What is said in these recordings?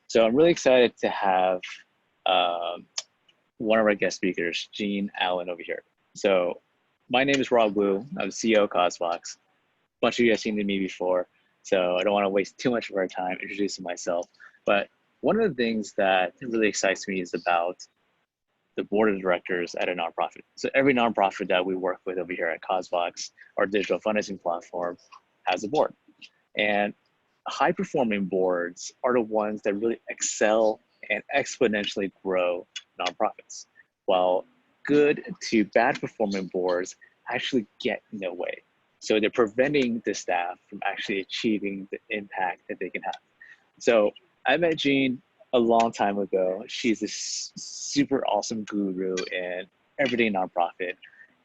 So I'm really excited to have um, one of our guest speakers, Gene Allen, over here. So my name is Rob Wu. I'm the CEO of Cosvox. A bunch of you have seen me before, so I don't want to waste too much of our time introducing myself. But one of the things that really excites me is about the board of directors at a nonprofit. So every nonprofit that we work with over here at Cosvox, our digital fundraising platform, has a board. And high performing boards are the ones that really excel and exponentially grow nonprofits, while good to bad performing boards actually get in their way. So they're preventing the staff from actually achieving the impact that they can have. So I met Jean a long time ago. She's a super awesome guru in everyday nonprofit.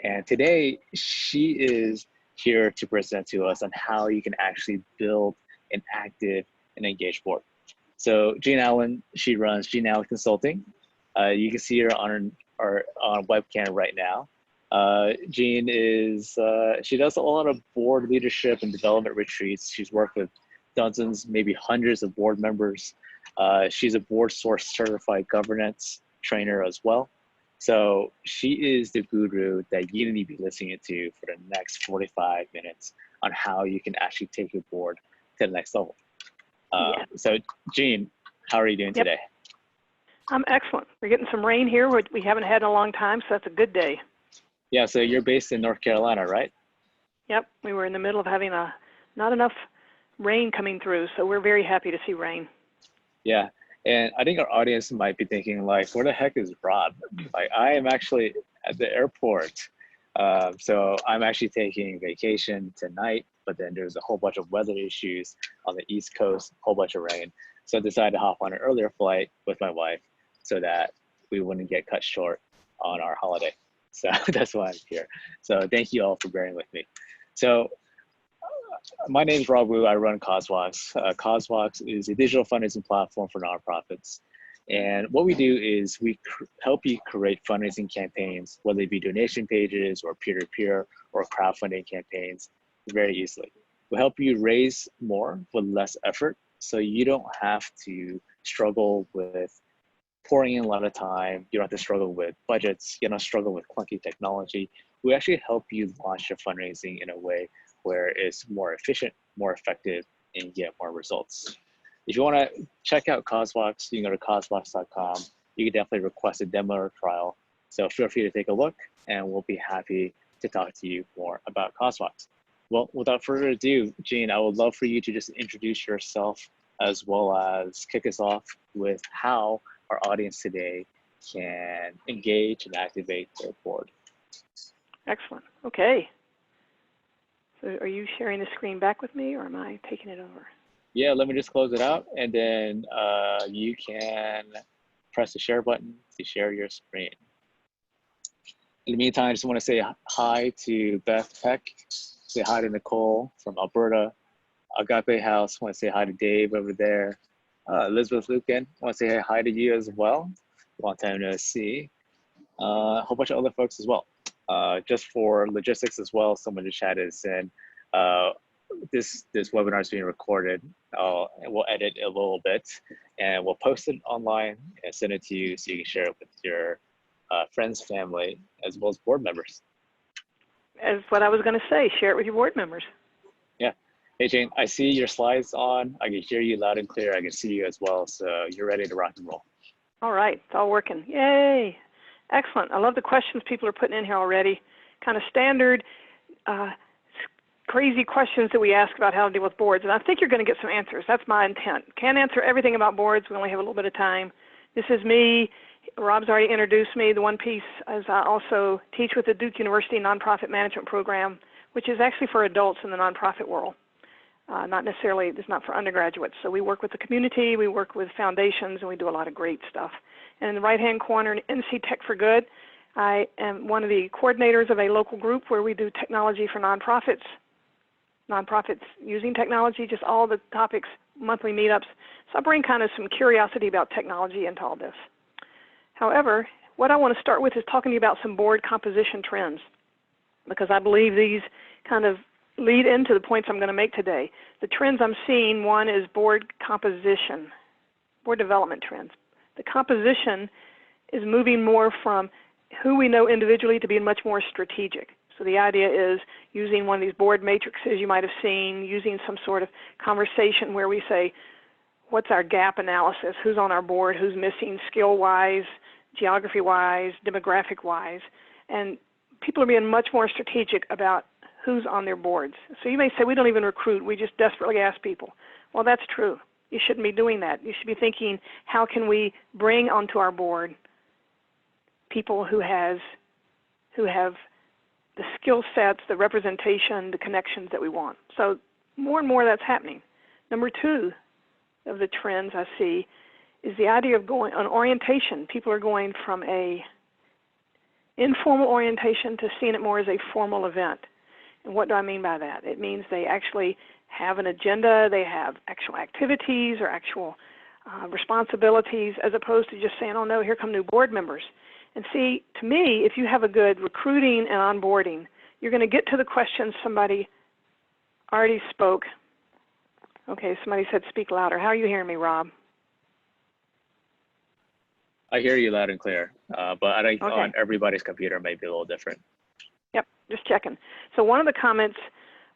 And today she is here to present to us on how you can actually build an active and engaged board. So Jean Allen, she runs Jean Allen Consulting. You can see her on our on webcam right now. Jean is, she does a lot of board leadership and development retreats. She's worked with dozens, maybe hundreds of board members. She's a board source certified governance trainer as well. So she is the guru that you need to be listening to for the next 45 minutes on how you can actually take your board to the next level. So Jean, how are you doing today? I'm excellent. We're getting some rain here, which we haven't had in a long time, so that's a good day. Yeah, so you're based in North Carolina, right? Yep, we were in the middle of having not enough rain coming through, so we're very happy to see rain. Yeah, and I think our audience might be thinking like, where the heck is Rob? Like, I am actually at the airport. So I'm actually taking vacation tonight, but then there's a whole bunch of weather issues on the East Coast, a whole bunch of rain. So I decided to hop on an earlier flight with my wife so that we wouldn't get cut short on our holiday. So that's why I'm here. So thank you all for bearing with me. So my name is Rob Wu. I run Cosvox. Cosvox is a digital fundraising platform for nonprofits. And what we do is we help you create fundraising campaigns, whether it be donation pages or peer-to-peer or crowdfunding campaigns, very easily. We help you raise more with less effort, so you don't have to struggle with pouring in a lot of time. You don't have to struggle with budgets. You don't struggle with clunky technology. We actually help you launch your fundraising in a way where it's more efficient, more effective, and get more results. If you want to check out Cosvox, you can go to cosvox.com. You can definitely request a demo or trial. So feel free to take a look, and we'll be happy to talk to you more about Cosvox. Well, without further ado, Jean, I would love for you to just introduce yourself as well as kick us off with how our audience today can engage and activate their board. Excellent. Okay. So are you sharing the screen back with me, or am I taking it over? Yeah, let me just close it out, and then you can press the share button to share your screen. In the meantime, I just want to say hi to Beth Peck, say hi to Nicole from Alberta, Agape House, want to say hi to Dave over there, Elizabeth Lucan, want to say hi to you as well, long time no see, a whole bunch of other folks as well. Just for logistics as well, someone just chatted and this webinar is being recorded. We'll edit a little bit and we'll post it online and send it to you so you can share it with your friends, family, as well as board members. As what I was going to say, share it with your board members. Yeah. Hey, Jane, I see your slides on. I can hear you loud and clear. I can see you as well. So you're ready to rock and roll. All right. It's all working. Yay. Excellent. I love the questions people are putting in here already. Kind of standard, crazy questions that we ask about how to deal with boards. And I think you're going to get some answers. That's my intent. Can't answer everything about boards. We only have a little bit of time. This is me. Rob's already introduced me. The one piece is I also teach with the Duke University Nonprofit Management Program, which is actually for adults in the nonprofit world. Not necessarily, it's not for undergraduates. So we work with the community, we work with foundations, and we do a lot of great stuff. And in the right-hand corner, NC Tech for Good, I am one of the coordinators of a local group where we do technology for nonprofits using technology, just all the topics, monthly meetups. So I bring kind of some curiosity about technology into all this. However, what I want to start with is talking to you about some board composition trends, because I believe these kind of lead into the points I'm going to make today. The trends I'm seeing, one is board composition. board development trends. The composition is moving more from who we know individually to being much more strategic. So the idea is using one of these board matrices you might have seen, using some sort of conversation where we say, what's our gap analysis? Who's on our board? Who's missing skill-wise, geography-wise, demographic-wise? And people are being much more strategic about who's on their boards. So you may say, we don't even recruit, we just desperately ask people. Well, that's true. You shouldn't be doing that. You should be thinking, how can we bring onto our board people who have the skill sets, the representation, the connections that we want. So more and more that's happening. Number two of the trends I see is the idea of going on orientation. People are going from a informal orientation to seeing it more as a formal event. And what do I mean by that? It means they actually have an agenda, they have actual activities or actual responsibilities, as opposed to just saying, oh no, here come new board members. And see, to me, if you have a good recruiting and onboarding, you're going to get to the questions somebody already spoke. Okay, somebody said speak louder. How are you hearing me, Rob? I hear you loud and clear, but I think okay. On everybody's computer may be a little different. Yep, just checking. So one of the comments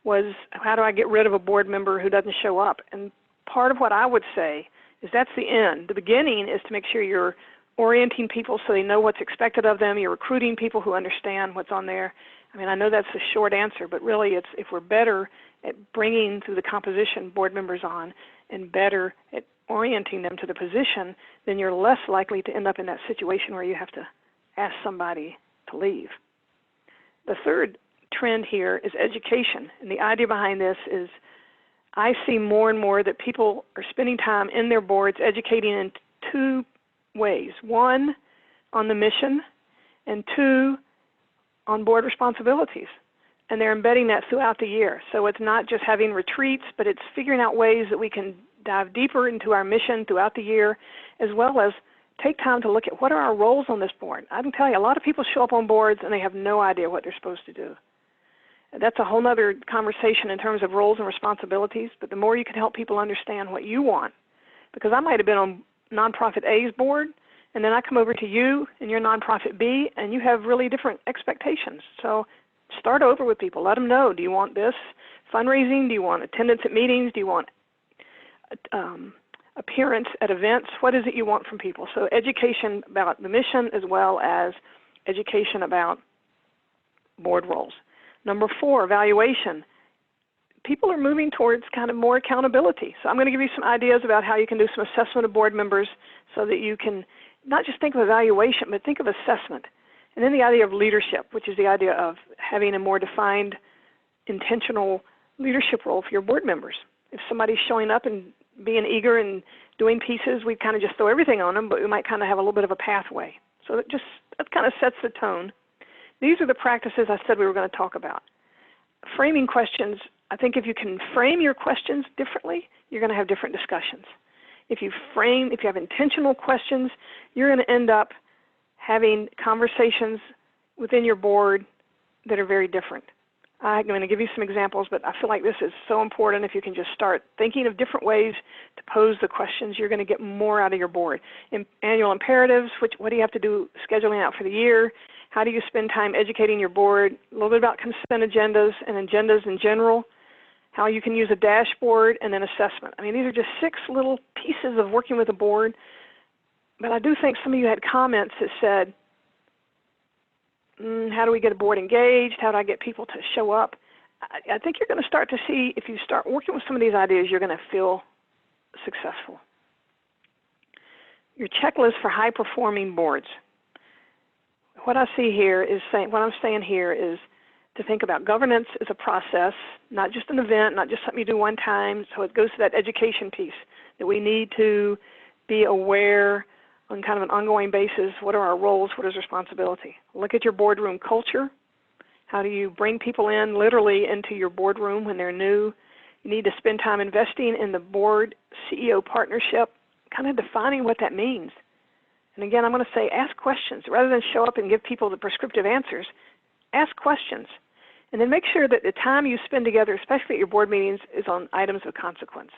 was, how do I get rid of a board member who doesn't show up? And part of what I would say is that's the end. The beginning is to make sure you're orienting people so they know what's expected of them. You're recruiting people who understand what's on there. I mean, I know that's a short answer, but really it's if we're better at bringing through the composition board members on and better at orienting them to the position, then you're less likely to end up in that situation where you have to ask somebody to leave. The third trend here is education. And the idea behind this is I see more and more that people are spending time in their boards educating in two ways. One, on the mission, and two, on board responsibilities. And they're embedding that throughout the year. So it's not just having retreats, but it's figuring out ways that we can dive deeper into our mission throughout the year, as well as take time to look at what are our roles on this board. I can tell you, a lot of people show up on boards and they have no idea what they're supposed to do. That's a whole other conversation in terms of roles and responsibilities, but the more you can help people understand what you want, because I might have been on nonprofit A's board, and then I come over to you and you're nonprofit B, and you have really different expectations. So start over with people. Let them know, do you want this fundraising? Do you want attendance at meetings? Do you want appearance at events? What is it you want from people? So education about the mission as well as education about board roles. Number 4, evaluation. People are moving towards kind of more accountability. So I'm going to give you some ideas about how you can do some assessment of board members so that you can not just think of evaluation, but think of assessment. And then the idea of leadership, which is the idea of having a more defined, intentional leadership role for your board members. If somebody's showing up and being eager and doing pieces, we kind of just throw everything on them, but we might kind of have a little bit of a pathway. So that kind of sets the tone. These are the practices I said we were going to talk about. Framing questions, I think if you can frame your questions differently, you're going to have different discussions. If you have intentional questions, you're going to end up having conversations within your board that are very different. I'm going to give you some examples, but I feel like this is so important. If you can just start thinking of different ways to pose the questions, you're going to get more out of your board. Annual imperatives, what do you have to do scheduling out for the year? How do you spend time educating your board? A little bit about consent agendas and agendas in general. How you can use a dashboard and then assessment. I mean, these are just 6 little pieces of working with a board. But I do think some of you had comments that said, how do we get a board engaged? How do I get people to show up? I think you're going to start to see, if you start working with some of these ideas, you're going to feel successful. Your checklist for high-performing boards. What I see here is what I'm saying here is to think about governance as a process, not just an event, not just something you do one time. So it goes to that education piece that we need to be aware on kind of an ongoing basis. What are our roles? What is responsibility? Look at your boardroom culture. How do you bring people in literally into your boardroom when they're new? You need to spend time investing in the board CEO partnership, kind of defining what that means. And again, I'm going to say ask questions. Rather than show up and give people the prescriptive answers, ask questions. And then make sure that the time you spend together, especially at your board meetings, is on items of consequence.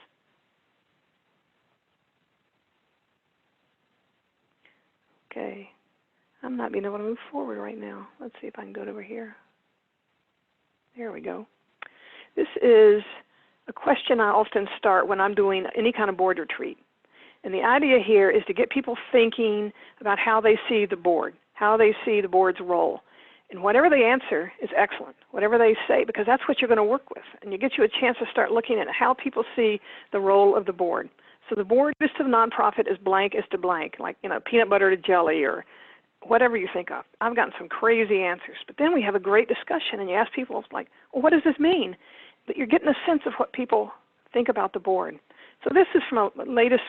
Okay. I'm not being able to move forward right now. Let's see if I can go over here. There we go. This is a question I often start when I'm doing any kind of board retreat. And the idea here is to get people thinking about how they see the board, how they see the board's role. And whatever they answer is excellent, whatever they say, because that's what you're going to work with. And it gets you a chance to start looking at how people see the role of the board. So the board is to the nonprofit is blank is to blank, like, peanut butter to jelly or whatever you think of. I've gotten some crazy answers. But then we have a great discussion, and you ask people, like, well, what does this mean? But you're getting a sense of what people think about the board. So this is from a latest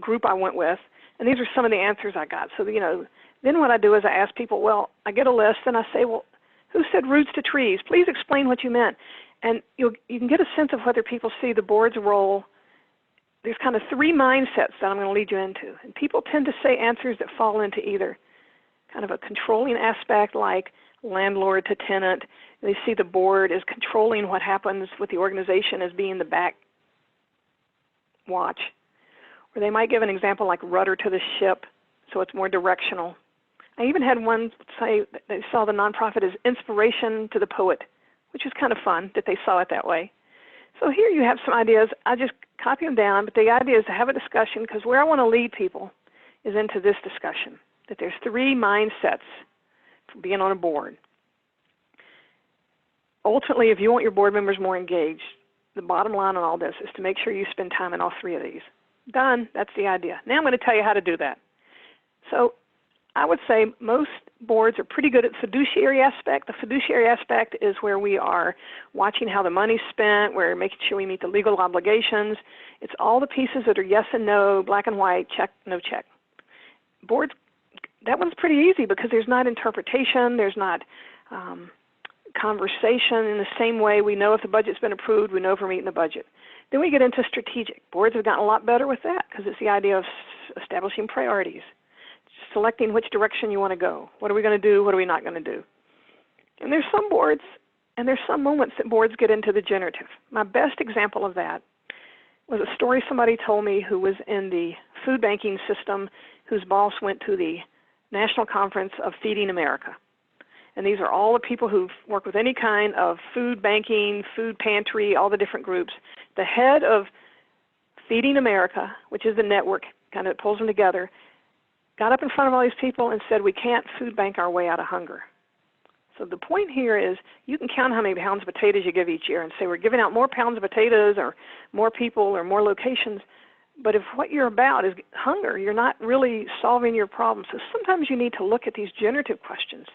group I went with, and these are some of the answers I got. So, then what I do is I ask people, well, I get a list, and I say, well, who said roots to trees? Please explain what you meant. And you can get a sense of whether people see the board's role. There's kind of three mindsets that I'm going to lead you into. And people tend to say answers that fall into either kind of a controlling aspect like landlord to tenant. They see the board as controlling what happens with the organization as being the back watch. Or they might give an example like rudder to the ship, so it's more directional. I even had one say that they saw the nonprofit as inspiration to the poet, which is kind of fun that they saw it that way. So here you have some ideas. I just copy them down, but the idea is to have a discussion, because where I want to lead people is into this discussion, that there's three mindsets for being on a board. Ultimately, if you want your board members more engaged, the bottom line on all this is to make sure you spend time in all three of these. Done. That's the idea. Now I'm going to tell you how to do that. So I would say most boards are pretty good at the fiduciary aspect. The fiduciary aspect is where we are watching how the money's spent, we're making sure we meet the legal obligations. It's all the pieces that are yes and no, black and white, check, no check. Boards, that one's pretty easy because there's not interpretation, there's not conversation in the same way. We know if the budget's been approved, we know if we're meeting the budget. Then we get into strategic. Boards have gotten a lot better with that because it's the idea of establishing priorities, selecting which direction you want to go. What are we going to do? What are we not going to do? And there's some boards, and there's some moments that boards get into the generative. My best example of that was a story somebody told me who was in the food banking system, whose boss went to the National Conference of Feeding America. And these are all the people who've worked with any kind of food banking, food pantry, all the different groups. The head of Feeding America, which is the network, kind of pulls them together, got up in front of all these people and said, we can't food bank our way out of hunger. So the point here is you can count how many pounds of potatoes you give each year and say we're giving out more pounds of potatoes or more people or more locations. But if what you're about is hunger, you're not really solving your problem. So sometimes you need to look at these generative questions.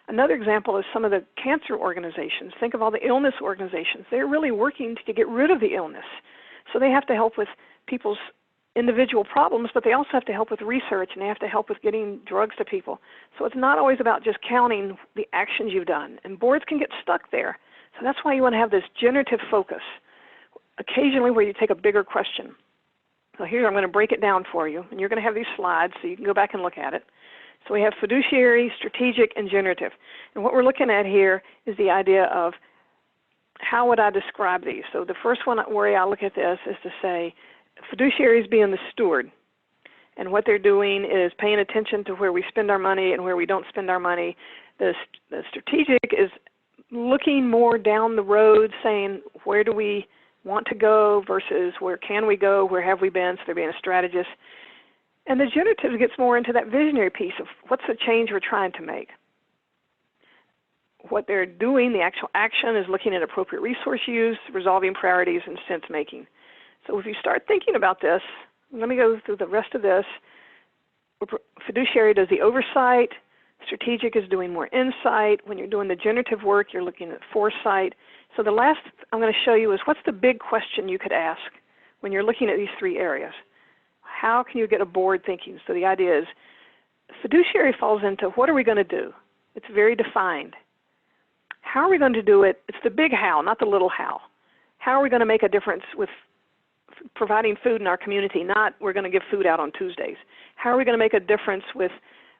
Another example is some of the cancer organizations. Think of all the illness organizations. They're really working to get rid of the illness. So they have to help with people's individual problems, but they also have to help with research, and they have to help with getting drugs to people. So it's not always about just counting the actions you've done, and boards can get stuck there. So that's why you want to have this generative focus, occasionally where you take a bigger question. So here I'm going to break it down for you, and you're going to have these slides so you can go back and look at it. So we have fiduciary, strategic, and generative. And what we're looking at here is the idea of how would I describe these. So the first way I look at this is to say, fiduciary is being the steward, and what they're doing is paying attention to where we spend our money and where we don't spend our money. The strategic is looking more down the road, saying where do we want to go versus where can we go, where have we been, so they're being a strategist. And the generative gets more into that visionary piece of what's the change we're trying to make. What they're doing, the actual action, is looking at appropriate resource use, resolving priorities, and sense making. So if you start thinking about this, let me go through the rest of this. Fiduciary does the oversight. Strategic is doing more insight. When you're doing the generative work, you're looking at foresight. So the last I'm going to show you is what's the big question you could ask when you're looking at these three areas. How can you get a board thinking? So the idea is fiduciary falls into what are we going to do? It's very defined. How are we going to do it? It's the big how, not the little how. How are we going to make a difference with providing food in our community, not we're going to give food out on Tuesdays. How are we going to make a difference with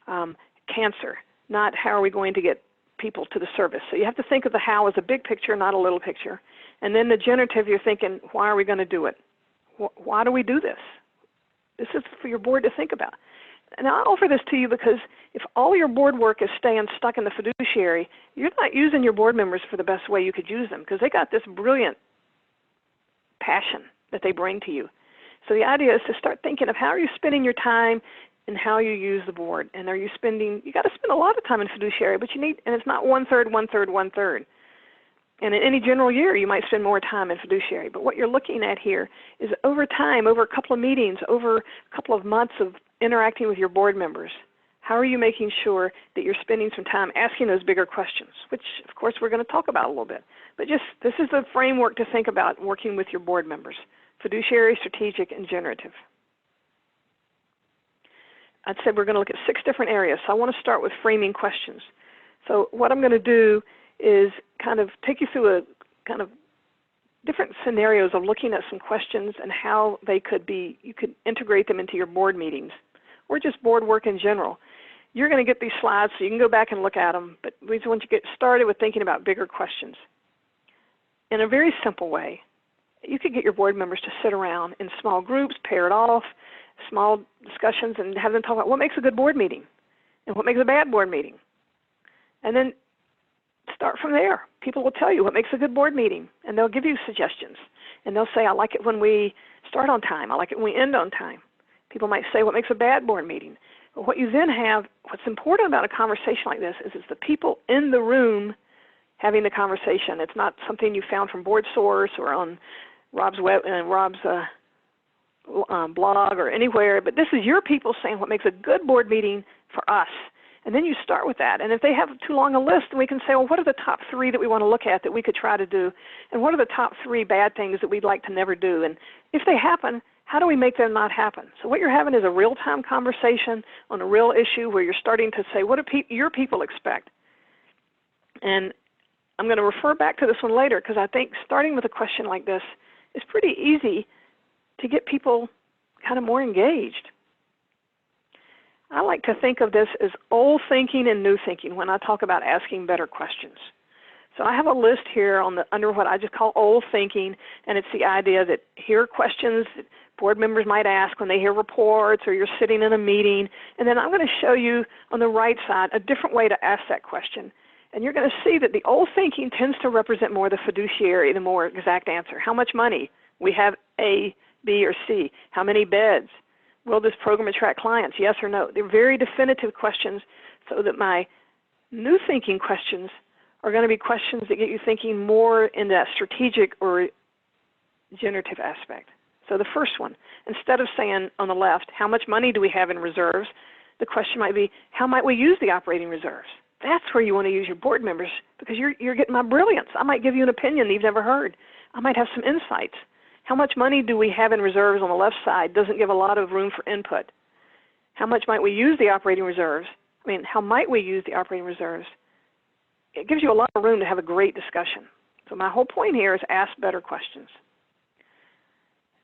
cancer, not how are we going to get people to the service. So you have to think of the how as a big picture, not a little picture. And then the generative, you're thinking, why are we going to do it? Why do we do this? This is for your board to think about. And I offer this to you because if all your board work is staying stuck in the fiduciary, you're not using your board members for the best way you could use them, because they got this brilliant passion that they bring to you. So the idea is to start thinking of how are you spending your time and how you use the board. And you got to spend a lot of time in fiduciary, but and it's not 1/3, 1/3, 1/3. And in any general year, you might spend more time in fiduciary. But what you're looking at here is over time, over a couple of meetings, over a couple of months of interacting with your board members, how are you making sure that you're spending some time asking those bigger questions, which, of course, we're going to talk about a little bit. But this is the framework to think about working with your board members: fiduciary, strategic, and generative. I'd said we're going to look at 6 different areas. So I want to start with framing questions. So what I'm going to do is kind of take you through a kind of different scenarios of looking at some questions and how they could be, you could integrate them into your board meetings or just board work in general. You're going to get these slides so you can go back and look at them, but we just want you to get started with thinking about bigger questions. In a very simple way, you could get your board members to sit around in small groups, pair it off, small discussions, and have them talk about what makes a good board meeting and what makes a bad board meeting. And then start from there. People will tell you what makes a good board meeting, and they'll give you suggestions. And they'll say, I like it when we start on time. I like it when we end on time. People might say what makes a bad board meeting. But what you then have, what's important about a conversation like this is it's the people in the room having the conversation. It's not something you found from BoardSource or on Rob's blog or anywhere, but this is your people saying what makes a good board meeting for us. And then you start with that. And if they have too long a list, then we can say, well, what are the top 3 that we want to look at that we could try to do? And what are the top 3 bad things that we'd like to never do? And if they happen, how do we make them not happen? So what you're having is a real-time conversation on a real issue where you're starting to say, what do your people expect? And I'm going to refer back to this one later because I think starting with a question like this is pretty easy to get people kind of more engaged. I like to think of this as old thinking and new thinking when I talk about asking better questions. So I have a list here under what I just call old thinking, and it's the idea that here are questions that board members might ask when they hear reports or you're sitting in a meeting, and then I'm going to show you on the right side a different way to ask that question. And you're going to see that the old thinking tends to represent more the fiduciary, the more exact answer. How much money? We have A, B, or C. How many beds? Will this program attract clients? Yes or no? They're very definitive questions, so that my new thinking questions are going to be questions that get you thinking more in that strategic or generative aspect. So the first one, instead of saying on the left, how much money do we have in reserves, the question might be, how might we use the operating reserves? That's where you want to use your board members because you're getting my brilliance. I might give you an opinion that you've never heard. I might have some insights. How much money do we have in reserves on the left side doesn't give a lot of room for input. How much might we use the operating reserves? How might we use the operating reserves? It gives you a lot of room to have a great discussion. So my whole point here is ask better questions.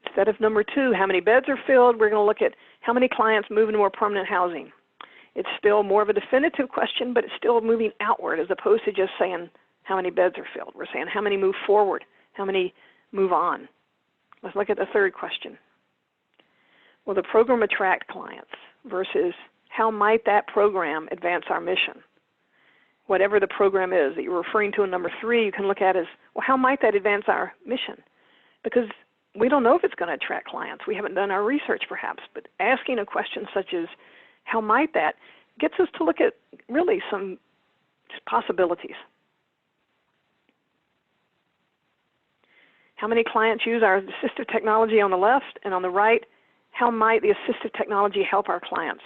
Instead of number 2, how many beds are filled, we're going to look at how many clients move into more permanent housing. It's still more of a definitive question, but it's still moving outward as opposed to just saying how many beds are filled. We're saying how many move forward, how many move on. Let's look at the third question. Will the program attract clients versus how might that program advance our mission? Whatever the program is that you're referring to in number 3, you can look at as, well, how might that advance our mission? Because we don't know if it's going to attract clients. We haven't done our research perhaps, but asking a question such as, how might that, gets us to look at really some possibilities. How many clients use our assistive technology on the left, and on the right, how might the assistive technology help our clients?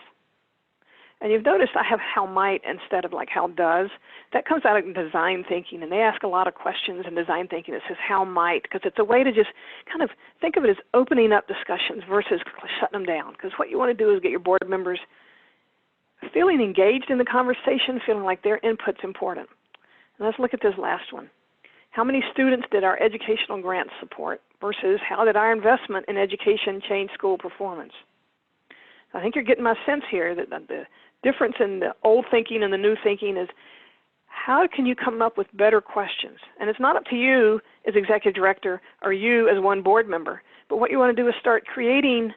And you've noticed I have how might instead of like how does. That comes out of design thinking, and they ask a lot of questions in design thinking that says how might, because it's a way to just kind of think of it as opening up discussions versus shutting them down. Because what you want to do is get your board members feeling engaged in the conversation, feeling like their input's important. And let's look at this last one. How many students did our educational grants support versus how did our investment in education change school performance? I think you're getting my sense here that the difference in the old thinking and the new thinking is how can you come up with better questions? And it's not up to you as executive director or you as one board member, but what you want to do is start creating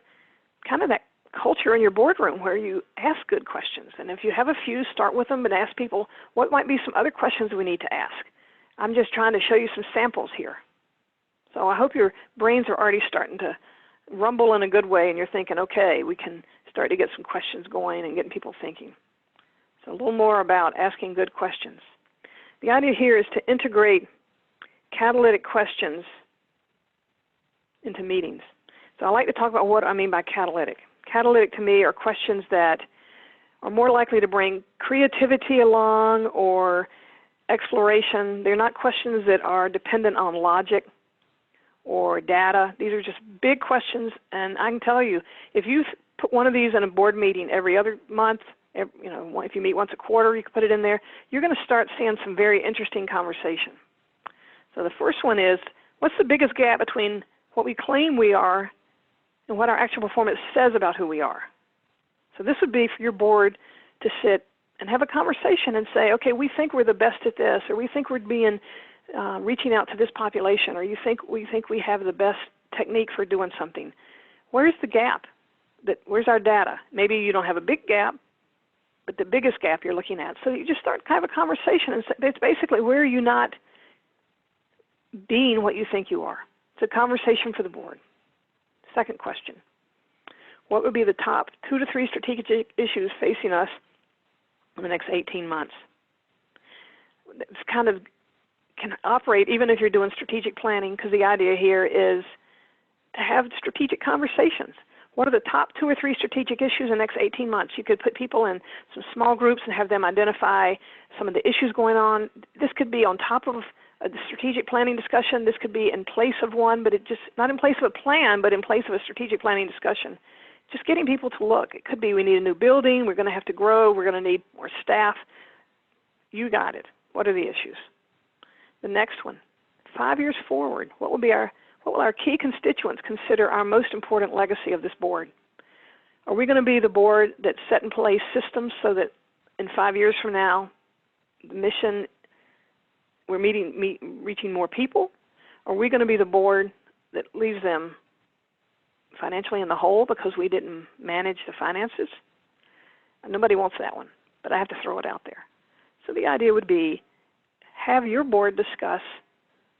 kind of that culture in your boardroom where you ask good questions. And if you have a few, start with them and ask people, what might be some other questions we need to ask? I'm just trying to show you some samples here. So I hope your brains are already starting to rumble in a good way and you're thinking, okay, we can start to get some questions going and getting people thinking. So a little more about asking good questions. The idea here is to integrate catalytic questions into meetings. So I like to talk about what I mean by catalytic. Catalytic to me are questions that are more likely to bring creativity along or exploration. They're not questions that are dependent on logic or data. These are just big questions, and I can tell you, if you put one of these in a board meeting every other month, if you meet once a quarter, you can put it in there, you're going to start seeing some very interesting conversation. So the first one is, what's the biggest gap between what we claim we are and what our actual performance says about who we are? So this would be for your board to sit and have a conversation and say, okay, we think we're the best at this, or we think we're reaching out to this population, or we think we have the best technique for doing something. Where's the gap? Where's our data? Maybe you don't have a big gap, but the biggest gap you're looking at. So you just start kind of a conversation, and it's basically, where are you not being what you think you are? It's a conversation for the board. Second question, what would be the top 2 to 3 strategic issues facing us in the next 18 months? It's kind of can operate even if you're doing strategic planning, because the idea here is to have strategic conversations. What are the top 2 or 3 strategic issues in the next 18 months? You could put people in some small groups and have them identify some of the issues going on. This could be on top of the strategic planning discussion. This could be in place of one, but not in place of a plan, but in place of a strategic planning discussion. Just getting people to look. It could be we need a new building, we're going to have to grow, we're going to need more staff. You got it. What are the issues? The next one, 5 years forward, what will our key constituents consider our most important legacy of this board? Are we going to be the board that set in place systems so that in 5 years from now, the mission, we're reaching more people? Or are we going to be the board that leaves them financially in the hole because we didn't manage the finances? Nobody wants that one, but I have to throw it out there. So the idea would be, have your board discuss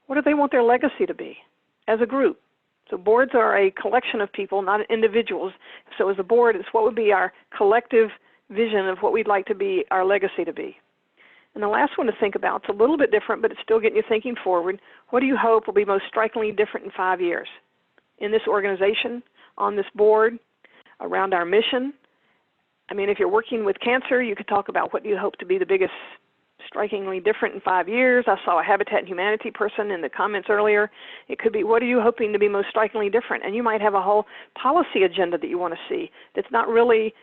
what do they want their legacy to be as a group. So boards are a collection of people, not individuals. So as a board, it's what would be our collective vision of what we'd like to be, our legacy to be. And the last one to think about, it's a little bit different, but it's still getting you thinking forward. What do you hope will be most strikingly different in 5 years? In this organization, on this board, around our mission? I mean, if you're working with cancer, you could talk about what do you hope to be the biggest strikingly different in 5 years. I saw a Habitat and Humanity person in the comments earlier. It could be, what are you hoping to be most strikingly different? And you might have a whole policy agenda that you want to see that's not really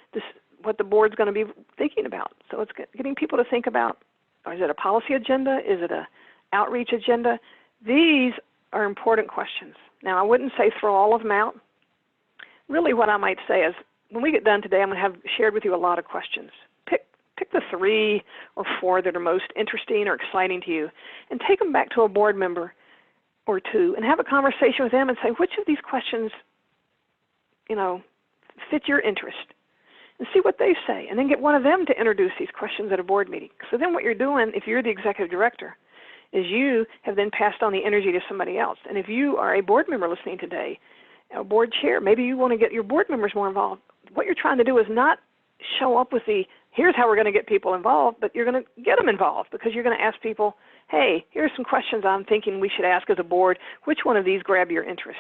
what the board's going to be thinking about. So it's getting people to think about, or is it a policy agenda? Is it an outreach agenda? These are important questions. Now, I wouldn't say throw all of them out. Really what I might say is, when we get done today, I'm going to have shared with you a lot of questions. Pick the 3 or 4 that are most interesting or exciting to you, and take them back to a board member or 2 and have a conversation with them and say, which of these questions, fit your interest? And see what they say, and then get one of them to introduce these questions at a board meeting. So then what you're doing, if you're the executive director, is you have then passed on the energy to somebody else. And if you are a board member listening today, a board chair, maybe you want to get your board members more involved. What you're trying to do is not show up with here's how we're going to get people involved, but you're going to get them involved because you're going to ask people, hey, here's some questions I'm thinking we should ask as a board. Which one of these grab your interest?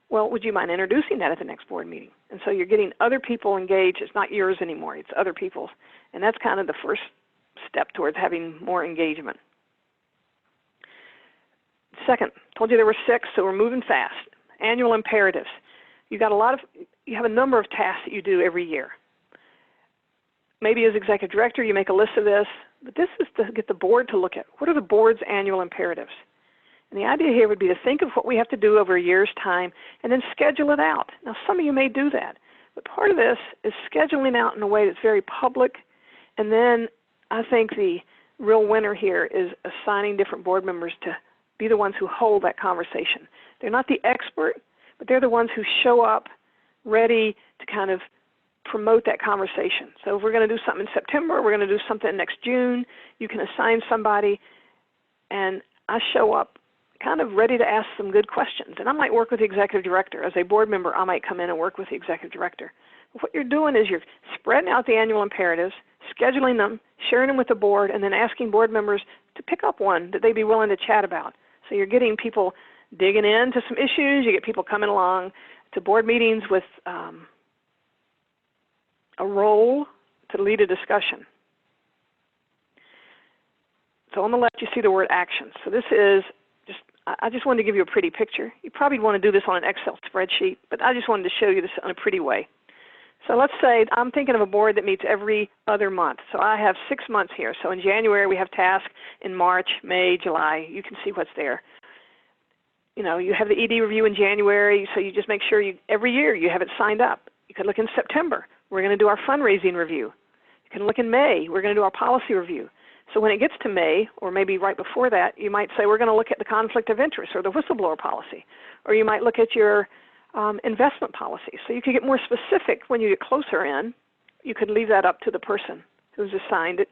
Well, would you mind introducing that at the next board meeting? And so you're getting other people engaged. It's not yours anymore. It's other people's. And that's kind of the first step towards having more engagement. Second, told you there were 6, so we're moving fast. Annual imperatives. You have a number of tasks that you do every year. Maybe as executive director, you make a list of this, but this is to get the board to look at what are the board's annual imperatives. And the idea here would be to think of what we have to do over a year's time and then schedule it out. Now, some of you may do that, but part of this is scheduling out in a way that's very public. And then I think the real winner here is assigning different board members to be the ones who hold that conversation. They're not the expert, but they're the ones who show up ready to kind of promote that conversation. So if we're going to do something in September, we're going to do something next June, you can assign somebody, and I show up kind of ready to ask some good questions. And I might work with the executive director. As a board member, I might come in and work with the executive director. What you're doing is you're spreading out the annual imperatives, scheduling them, sharing them with the board, and then asking board members to pick up one that they'd be willing to chat about. So you're getting people digging into some issues. You get people coming along to board meetings with a role to lead a discussion. So on the left, you see the word actions. So this is just, I just wanted to give you a pretty picture. You probably want to do this on an Excel spreadsheet, but I just wanted to show you this in a pretty way. So let's say I'm thinking of a board that meets every other month. So I have 6 months here. So in January, we have tasks. In March, May, July, you can see what's there. You know, you have the ED review in January, so you just make sure every year you have it signed up. You could look in September. We're going to do our fundraising review. You can look in May. We're going to do our policy review. So when it gets to May, or maybe right before that, you might say, we're going to look at the conflict of interest or the whistleblower policy. Or you might look at your investment policy. So you could get more specific when you get closer in. You could leave that up to the person who's assigned it.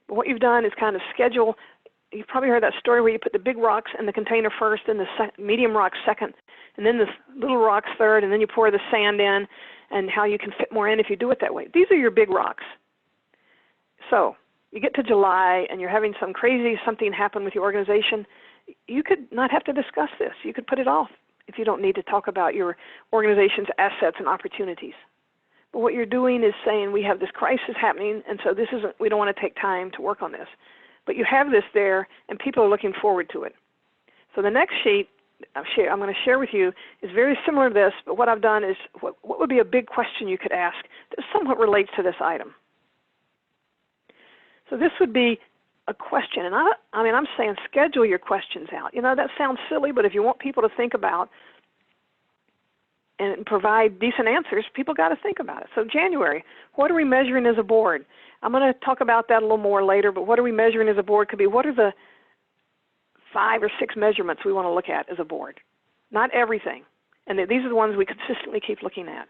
But what you've done is kind of schedule. You've probably heard that story where you put the big rocks in the container first, and the medium rocks second, and then the little rocks third, and then you pour the sand in, and how you can fit more in if you do it that way. These are your big rocks. So you get to July, and you're having some crazy something happen with your organization. You could not have to discuss this. You could put it off if you don't need to talk about your organization's assets and opportunities. But what you're doing is saying, we have this crisis happening, and so we don't want to take time to work on this. But you have this there, and people are looking forward to it. So the next sheet I'm going to share with you is very similar to this, but what I've done is, what would be a big question you could ask that somewhat relates to this item? So this would be a question, and I mean, I'm saying schedule your questions out. You know, that sounds silly, but if you want people to think about and provide decent answers, people got to think about it. So January, what are we measuring as a board? I'm going to talk about that a little more later, but what are we measuring as a board could be, what are the 5 or 6 measurements we want to look at as a board? Not everything. And these are the ones we consistently keep looking at.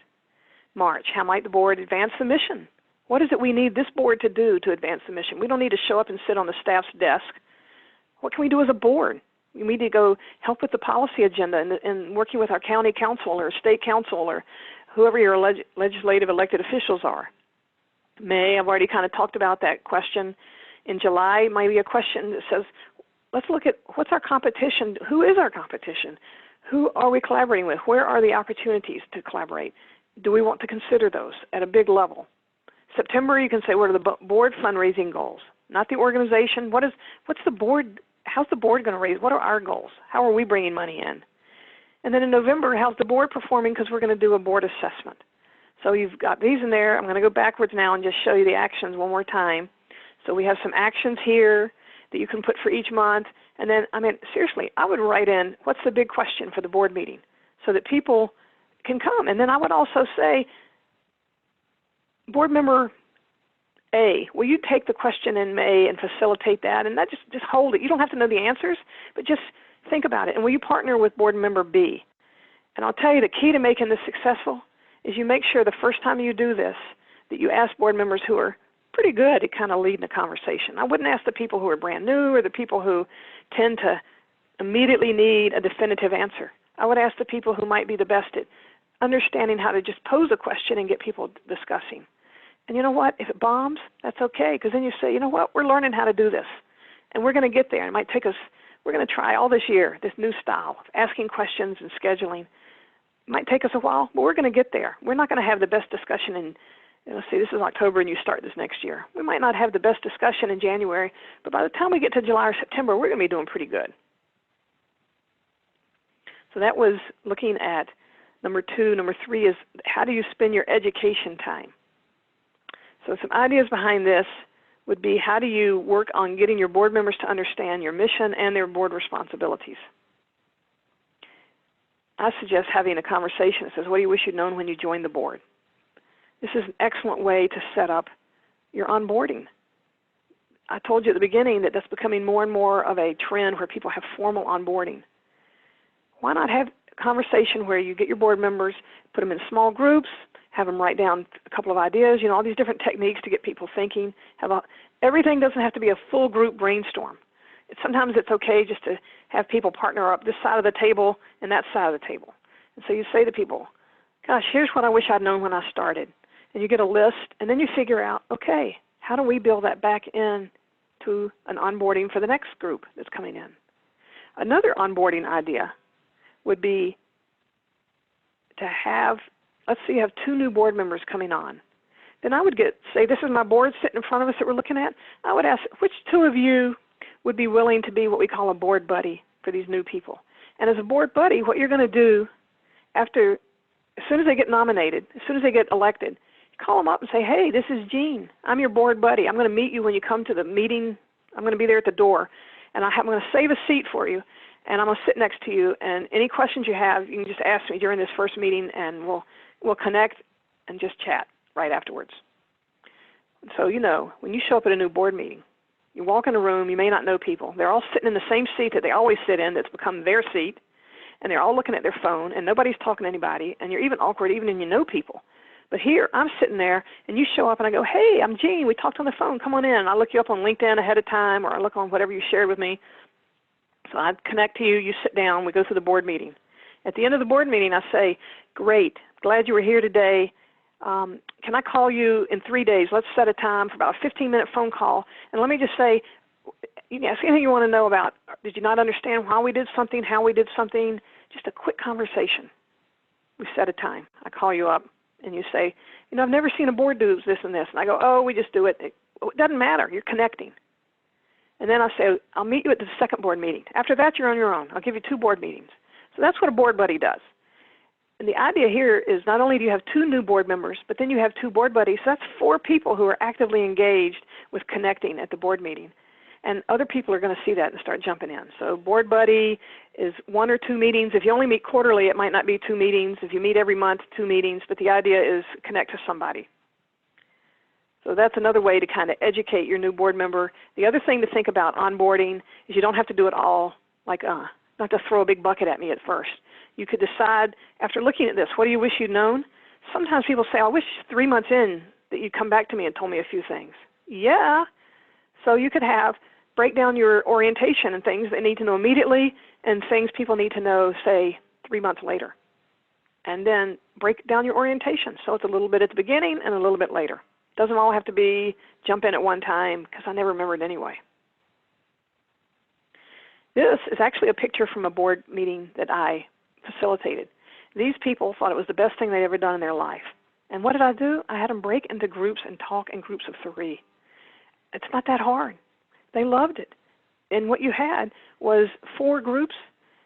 March, how might the board advance the mission? What is it we need this board to do to advance the mission? We don't need to show up and sit on the staff's desk. What can we do as a board? We need to go help with the policy agenda and working with our county council or state council or whoever your legislative elected officials are. May, I've already kind of talked about that question. In July, might be a question that says, let's look at what's our competition? Who is our competition? Who are we collaborating with? Where are the opportunities to collaborate? Do we want to consider those at a big level? September, you can say, what are the board fundraising goals? Not the organization. What's the board? How's the board going to raise? What are our goals? How are we bringing money in? And then in November, how's the board performing? Because we're going to do a board assessment. So you've got these in there. I'm going to go backwards now and just show you the actions one more time. So we have some actions here that you can put for each month. And then, I mean, seriously, I would write in, what's the big question for the board meeting so that people can come. And then I would also say, board member A, will you take the question in May and facilitate that? And that just hold it. You don't have to know the answers, but just think about it. And will you partner with board member B? And I'll tell you, the key to making this successful is you make sure the first time you do this that you ask board members who are pretty good at kind of leading the conversation. I wouldn't ask the people who are brand new or the people who tend to immediately need a definitive answer. I would ask the people who might be the best at understanding how to just pose a question and get people discussing. And you know what? If it bombs, that's okay, because then you say, you know what? We're learning how to do this, and we're going to get there. It might take us, we're going to try all this year, this new style of asking questions and scheduling. It might take us a while, but we're going to get there. We're not going to have the best discussion in, let's see, this is October and you start this next year. We might not have the best discussion in January, but by the time we get to July or September, we're going to be doing pretty good. So that was looking at number 2. Number 3 is, how do you spend your education time? So some ideas behind this would be, how do you work on getting your board members to understand your mission and their board responsibilities? I suggest having a conversation that says, what do you wish you'd known when you joined the board? This is an excellent way to set up your onboarding. I told you at the beginning that that's becoming more and more of a trend where people have formal onboarding. Why not have a conversation where you get your board members, put them in small groups, have them write down a couple of ideas, all these different techniques to get people thinking. Everything doesn't have to be a full group brainstorm. Sometimes it's okay just to have people partner up this side of the table and that side of the table. And so you say to people, gosh, here's what I wish I'd known when I started. And you get a list, and then you figure out, okay, how do we build that back in to an onboarding for the next group that's coming in? Another onboarding idea would be to have, let's say you have 2 new board members coming on. Then I would say, this is my board sitting in front of us that we're looking at. I would ask, which 2 of you would be willing to be what we call a board buddy for these new people? And as a board buddy, what you're going to do as soon as they get nominated, as soon as they get elected, call them up and say, hey, this is Jean. I'm your board buddy. I'm going to meet you when you come to the meeting. I'm going to be there at the door. And I'm going to save a seat for you, and I'm going to sit next to you. And any questions you have, you can just ask me during this first meeting, and we'll connect and just chat right afterwards. So when you show up at a new board meeting, you walk in a room, you may not know people. They're all sitting in the same seat that they always sit in that's become their seat, and they're all looking at their phone, and nobody's talking to anybody, and you're even awkward even when you know people. But here, I'm sitting there, and you show up, and I go, hey, I'm Jean. We talked on the phone. Come on in. And I look you up on LinkedIn ahead of time, or I look on whatever you shared with me. So I connect to you. You sit down. We go through the board meeting. At the end of the board meeting, I say, great. Glad you were here today. Can I call you in 3 days? Let's set a time for about a 15-minute phone call. And let me just say, you can ask anything you want to know about. Did you not understand why we did something, how we did something? Just a quick conversation. We set a time. I call you up. And you say, I've never seen a board do this and this. And I go, oh, we just do it. It doesn't matter. You're connecting. And then I say, I'll meet you at the second board meeting. After that, you're on your own. I'll give you 2 board meetings. So that's what a board buddy does. And the idea here is not only do you have 2 new board members, but then you have 2 board buddies. So that's 4 people who are actively engaged with connecting at the board meeting. And other people are going to see that and start jumping in. So board buddy is 1 or 2 meetings. If you only meet quarterly, it might not be 2 meetings. If you meet every month, 2 meetings. But the idea is connect to somebody. So that's another way to kind of educate your new board member. The other thing to think about onboarding is you don't have to do it all like, not to throw a big bucket at me at first. You could decide, after looking at this, what do you wish you'd known? Sometimes people say, I wish 3 months in that you'd come back to me and told me a few things. Yeah. So you could break down your orientation and things they need to know immediately and things people need to know, say, 3 months later. And then break down your orientation. So it's a little bit at the beginning and a little bit later. Doesn't all have to be jump in at one time because I never remembered anyway. This is actually a picture from a board meeting that I facilitated. These people thought it was the best thing they'd ever done in their life. And what did I do? I had them break into groups and talk in groups of 3. It's not that hard. They loved it. And what you had was 4 groups.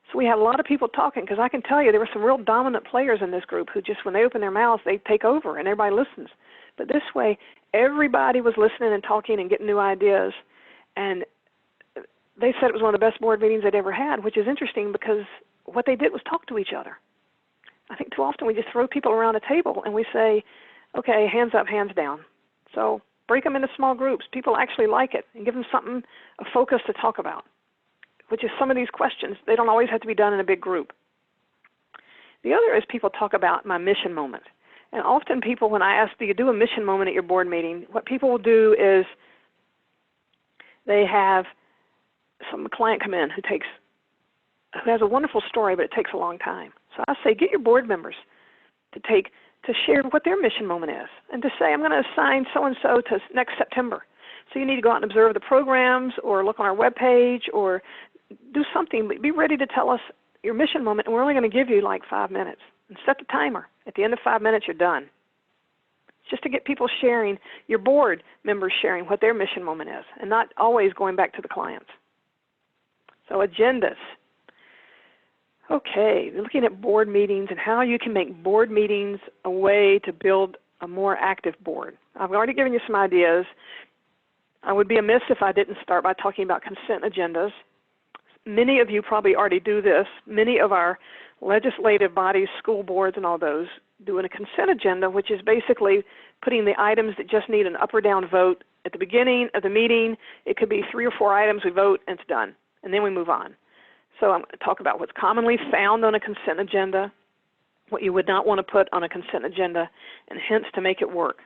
So we had a lot of people talking because I can tell you there were some real dominant players in this group who just, when they open their mouths, they take over and everybody listens. But this way, everybody was listening and talking and getting new ideas. And they said it was one of the best board meetings they'd ever had, which is interesting because what they did was talk to each other. I think too often we just throw people around a table and we say, okay, hands up, hands down. So break them into small groups. People actually like it, and give them something, a focus to talk about, which is some of these questions. They don't always have to be done in a big group. The other is people talk about my mission moment. And often people, when I ask, do you do a mission moment at your board meeting, what people will do is they have some client come in who has a wonderful story, but it takes a long time. So I say, get your board members to share what their mission moment is, and to say, I'm going to assign so-and-so to next September. So you need to go out and observe the programs, or look on our webpage, or do something. Be ready to tell us your mission moment, and we're only going to give you like 5 minutes. And set the timer. At the end of 5 minutes, you're done. It's just to get people sharing, your board members sharing what their mission moment is, and not always going back to the clients. So agendas. Okay, looking at board meetings and how you can make board meetings a way to build a more active board. I've already given you some ideas. I would be amiss if I didn't start by talking about consent agendas. Many of you probably already do this. Many of our legislative bodies, school boards, and all those do a consent agenda, which is basically putting the items that just need an up or down vote at the beginning of the meeting. It could be 3 or 4 items, we vote, and it's done. And then we move on. So I'm going to talk about what's commonly found on a consent agenda. what you would not want to put on a consent agenda, and hints to make it work.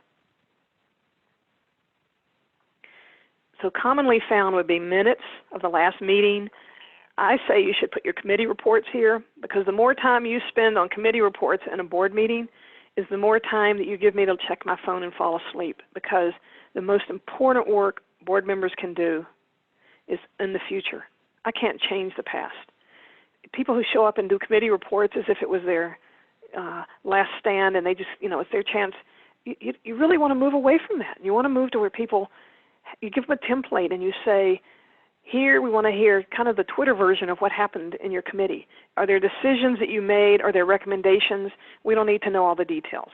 So commonly found would be minutes of the last meeting. I say you should put your committee reports here, because the more time you spend on committee reports in a board meeting is the more time that you give me to check my phone and fall asleep, because the most important work board members can do is in the future. I can't change the past. People who show up and do committee reports as if it was their last stand and they just, it's their chance, you really want to move away from that. You want to move to where people, you give them a template and you say, here we want to hear kind of the Twitter version of what happened in your committee. Are there decisions that you made? Are there recommendations? We don't need to know all the details.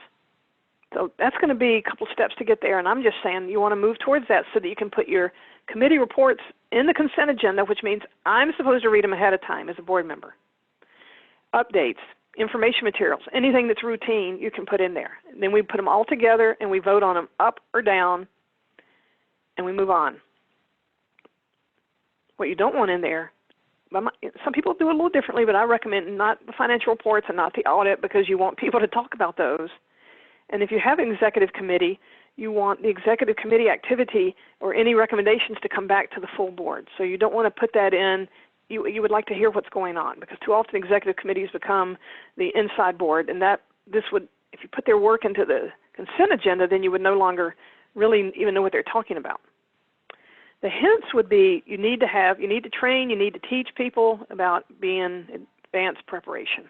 So that's going to be a couple steps to get there, and I'm just saying you want to move towards that so that you can put your committee reports in the consent agenda, which means I'm supposed to read them ahead of time as a board member. Updates, information materials, anything that's routine you can put in there. And then we put them all together and we vote on them up or down, and we move on. What you don't want in there, some people do it a little differently, but I recommend not the financial reports and not the audit, because you want people to talk about those. And if you have an executive committee, you want the executive committee activity or any recommendations to come back to the full board. So you don't want to put that in. You would like to hear what's going on, because too often executive committees become the inside board, and this would, if you put their work into the consent agenda, then you would no longer really even know what they're talking about. The hints would be you need to train, you need to teach people about being advanced preparation.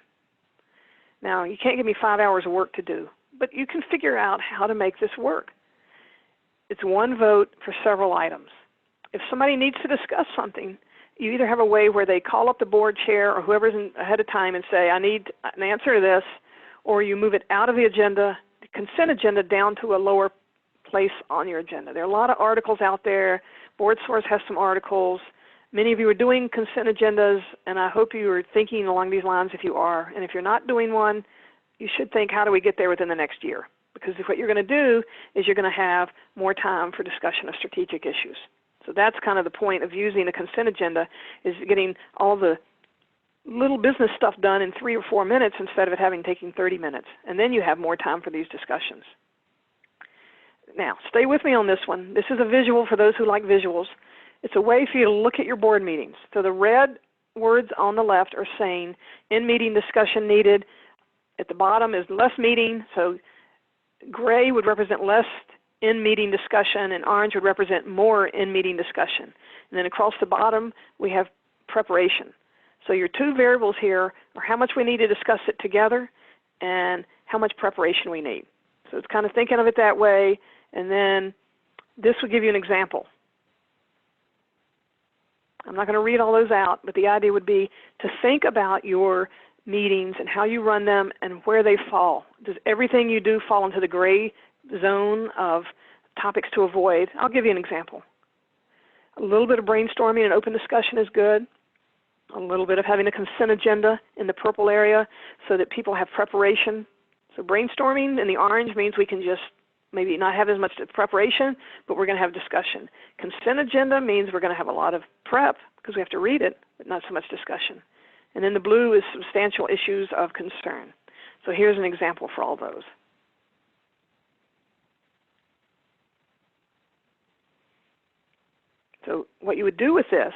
Now, you can't give me 5 hours of work to do, but you can figure out how to make this work. It's one vote for several items. If somebody needs to discuss something, you either have a way where they call up the board chair or whoever's ahead of time and say, I need an answer to this, or you move it out of the agenda, the consent agenda, down to a lower place on your agenda. There are a lot of articles out there. BoardSource has some articles. Many of you are doing consent agendas, and I hope you are thinking along these lines if you are. And if you're not doing one, you should think, how do we get there within the next year? Because what you're going to do is you're going to have more time for discussion of strategic issues. So that's kind of the point of using a consent agenda, is getting all the little business stuff done in 3 or 4 minutes instead of it taking 30 minutes. And then you have more time for these discussions. Now, stay with me on this one. This is a visual for those who like visuals. It's a way for you to look at your board meetings. So the red words on the left are saying in-meeting discussion needed. At the bottom is less meeting, so gray would represent less in-meeting discussion, and orange would represent more in-meeting discussion. And then across the bottom, we have preparation. So your two variables here are how much we need to discuss it together and how much preparation we need. So it's kind of thinking of it that way, and then this would give you an example. I'm not going to read all those out, but the idea would be to think about your meetings and how you run them and where they fall. Does everything you do fall into the gray zone of topics to avoid? I'll give you an example. A little bit of brainstorming and open discussion is good. A little bit of having a consent agenda in the purple area so that people have preparation. So brainstorming in the orange means we can just maybe not have as much preparation, but we're going to have discussion. Consent agenda means we're going to have a lot of prep because we have to read it, but not so much discussion. And then the blue is substantial issues of concern. So here's an example for all those. So what you would do with this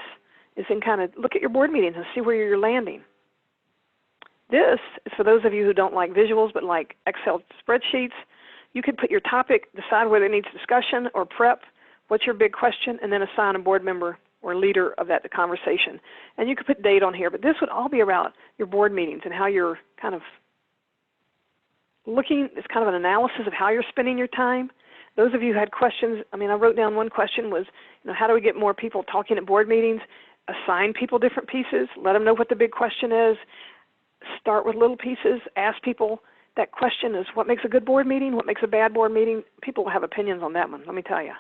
is then kind of look at your board meetings and see where you're landing. This is for those of you who don't like visuals but like Excel spreadsheets. You could put your topic, decide whether it needs discussion or prep, what's your big question, and then assign a board member or leader of that conversation. And you could put date on here, but this would all be about your board meetings and how you're kind of looking. It's kind of an analysis of how you're spending your time. Those of you who had questions, I wrote down one question was, how do we get more people talking at board meetings? Assign people different pieces, let them know what the big question is, start with little pieces, ask people. That question is, what makes a good board meeting? What makes a bad board meeting? People have opinions on that one, let me tell you.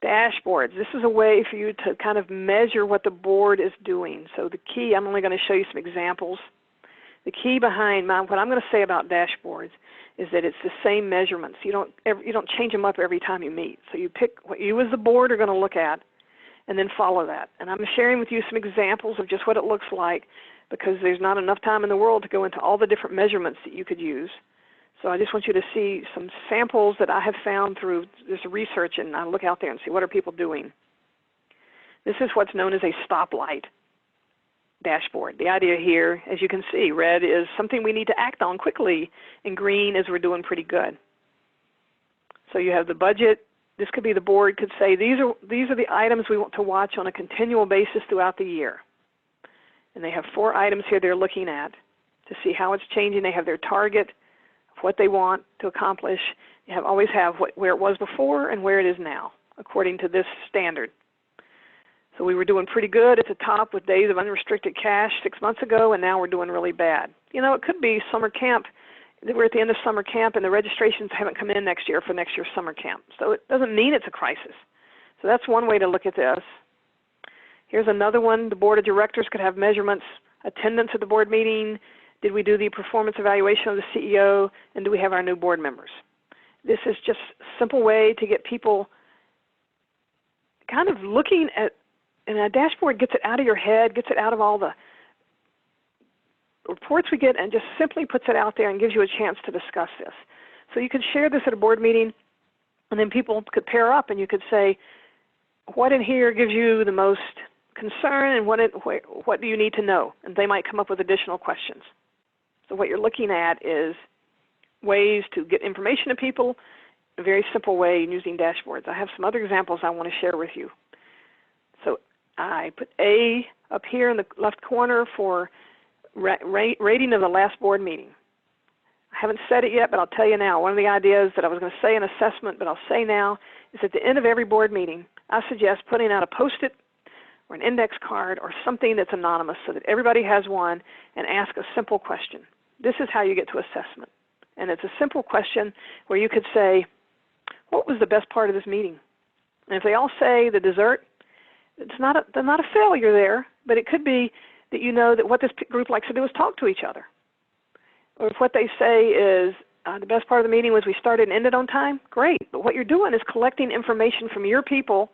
Dashboards. This is a way for you to kind of measure what the board is doing. So the key, I'm only going to show you some examples. The key behind what I'm going to say about dashboards is that it's the same measurements. You don't change them up every time you meet. So you pick what you as the board are going to look at and then follow that. And I'm sharing with you some examples of just what it looks like because there's not enough time in the world to go into all the different measurements that you could use. So I just want you to see some samples that I have found through this research, and I look out there and see what are people doing. This is what's known as a stoplight dashboard. The idea here, as you can see, red is something we need to act on quickly, and green is we're doing pretty good. So you have the budget. This could be the board could say, these are the items we want to watch on a continual basis throughout the year. And they have 4 items here they're looking at to see how it's changing. They have their target of what they want to accomplish. You always have where it was before and where it is now, according to this standard. So we were doing pretty good at the top with days of unrestricted cash 6 months ago, and now we're doing really bad. You know, it could be summer camp. We're at the end of summer camp, and the registrations haven't come in next year for next year's summer camp. So it doesn't mean it's a crisis. So that's one way to look at this. Here's another one. The board of directors could have measurements, attendance at the board meeting. Did we do the performance evaluation of the CEO? And do we have our new board members? This is just a simple way to get people kind of looking at, and a dashboard gets it out of your head, gets it out of all the reports we get, and just simply puts it out there and gives you a chance to discuss this. So you could share this at a board meeting, and then people could pair up, and you could say, what in here gives you the most concern, and what do you need to know? And they might come up with additional questions. So what you're looking at is ways to get information to people, a very simple way using dashboards. I have some other examples I want to share with you. So I put A up here in the left corner for rating of the last board meeting. I haven't said it yet, but I'll tell you now. One of the ideas that I was going to say in assessment, but I'll say now, is at the end of every board meeting, I suggest putting out a Post-it or an index card or something that's anonymous so that everybody has one, and ask a simple question. This is how you get to assessment. And it's a simple question where you could say, what was the best part of this meeting? And if they all say the dessert, it's not a failure there, but it could be that you know that what this group likes to do is talk to each other. Or if what they say is the best part of the meeting was we started and ended on time, great. But what you're doing is collecting information from your people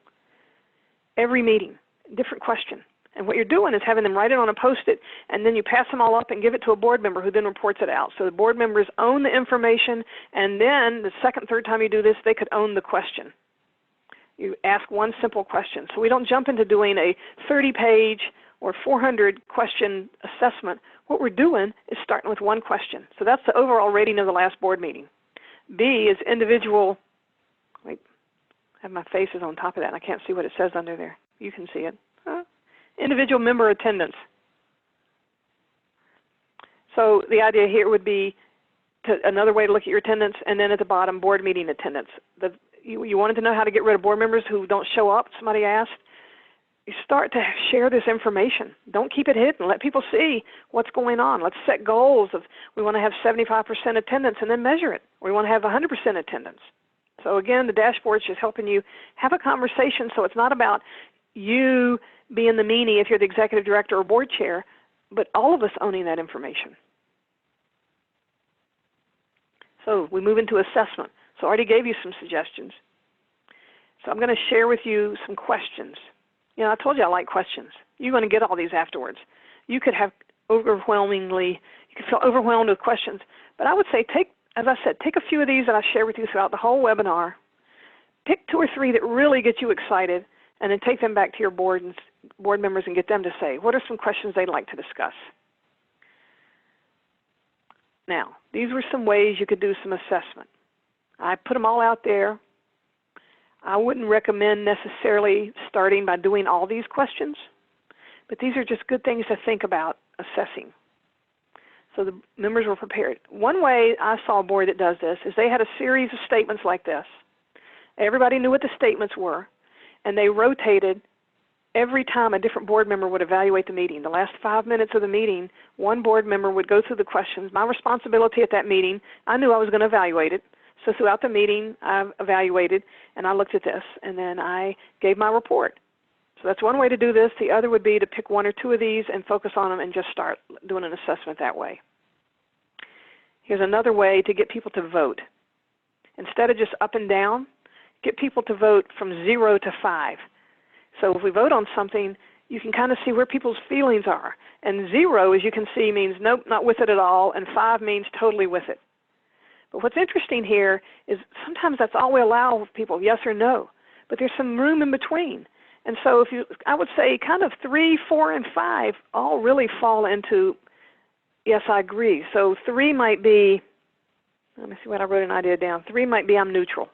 every meeting, different question. And what you're doing is having them write it on a Post-it, and then you pass them all up and give it to a board member who then reports it out. So the board members own the information, and then the second, third time you do this, they could own the question. You ask one simple question. So we don't jump into doing a 30-page or 400-question assessment. What we're doing is starting with one question. So that's the overall rating of the last board meeting. B is individual. Wait, I have my faces on top of that, and I can't see what it says under there. You can see it. Individual member attendance. So the idea here would be another way to look at your attendance, and then at the bottom, board meeting attendance. You wanted to know how to get rid of board members who don't show up, somebody asked. You start to share this information. Don't keep it hidden. Let people see what's going on. Let's set goals of we want to have 75% attendance and then measure it. Or we want to have 100% attendance. So again, the dashboard's just helping you have a conversation so it's not about you being the meanie if you're the executive director or board chair, but all of us owning that information. So we move into assessment. So I already gave you some suggestions. So I'm going to share with you some questions. You know, I told you I like questions. You're going to get all these afterwards. You could have you could feel overwhelmed with questions. But I would say as I said, take a few of these that I share with you throughout the whole webinar. Pick 2 or 3 that really get you excited, and then take them back to your board members and get them to say, what are some questions they'd like to discuss? Now, these were some ways you could do some assessment. I put them all out there. I wouldn't recommend necessarily starting by doing all these questions, but these are just good things to think about assessing. So the members were prepared. One way I saw a board that does this is they had a series of statements like this. Everybody knew what the statements were, and they rotated every time a different board member would evaluate the meeting. The last 5 minutes of the meeting, one board member would go through the questions. My responsibility at that meeting, I knew I was going to evaluate it. So throughout the meeting, I evaluated, and I looked at this, and then I gave my report. So that's one way to do this. The other would be to pick 1 or 2 of these and focus on them and just start doing an assessment that way. Here's another way to get people to vote. Instead of just up and down, get people to vote from 0 to 5. So if we vote on something, you can kind of see where people's feelings are. And 0, as you can see, means nope, not with it at all, and 5 means totally with it. But what's interesting here is sometimes that's all we allow people, yes or no, but there's some room in between. And so I would say kind of 3, 4, and 5 all really fall into, yes, I agree. So 3 might be, let me see what I wrote an idea down. 3 might be I'm neutral.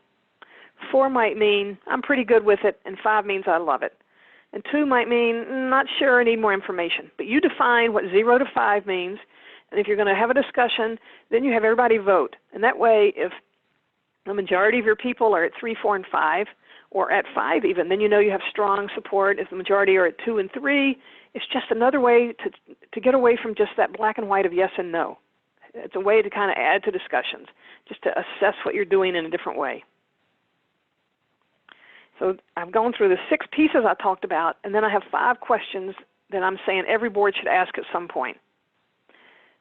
4 might mean I'm pretty good with it, and 5 means I love it. And 2 might mean not sure, I need more information. But you define what 0 to 5 means, and if you're going to have a discussion, then you have everybody vote. And that way, if the majority of your people are at 3, 4, and 5, or at 5 even, then you know you have strong support. If the majority are at 2 and 3, it's just another way to get away from just that black and white of yes and no. It's a way to kind of add to discussions, just to assess what you're doing in a different way. So I've gone through the 6 pieces I talked about, and then I have 5 questions that I'm saying every board should ask at some point.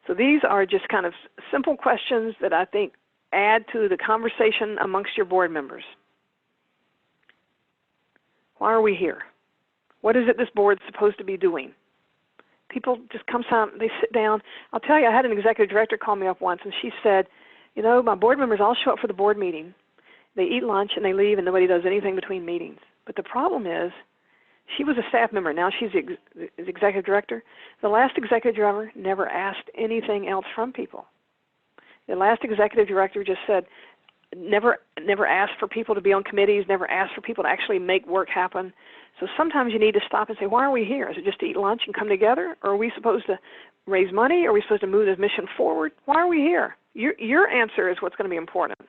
So these are just kind of simple questions that I think add to the conversation amongst your board members. Why are we here? What is it this board's supposed to be doing? People just come down, they sit down. I'll tell you, I had an executive director call me up once, and she said, you know, my board members all show up for the board meeting. They eat lunch and they leave, and nobody does anything between meetings. But the problem is, she was a staff member. Now she's the executive director. The last executive director never asked anything else from people. The last executive director just said, never asked for people to be on committees, never asked for people to actually make work happen. So sometimes you need to stop and say, why are we here? Is it just to eat lunch and come together? Or are we supposed to raise money? Are we supposed to move this mission forward? Why are we here? Your answer is what's going to be important.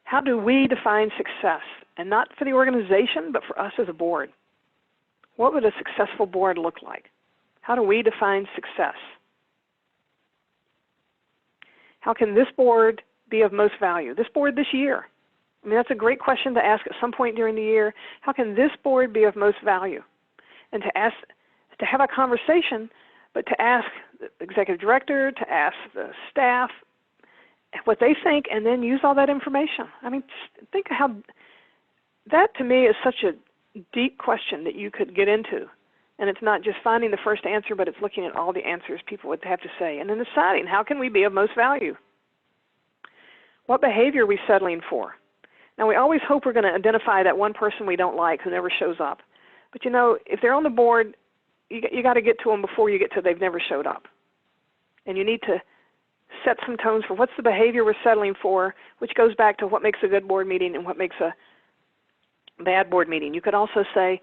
How do we define success? And not for the organization, but for us as a board. What would a successful board look like? How do we define success? How can this board be of most value? This board this year. I mean, that's a great question to ask at some point during the year. How can this board be of most value? And to have a conversation, but to ask the executive director, to ask the staff what they think, and then use all that information. I mean, think of how that to me is such a deep question that you could get into. And it's not just finding the first answer, but it's looking at all the answers people would have to say. And then deciding, how can we be of most value? What behavior are we settling for? Now, we always hope we're going to identify that one person we don't like who never shows up. But you know, if they're on the board, you got to get to them before you get to they've never showed up. And you need to set some tones for what's the behavior we're settling for, which goes back to what makes a good board meeting and what makes a bad board meeting. You could also say,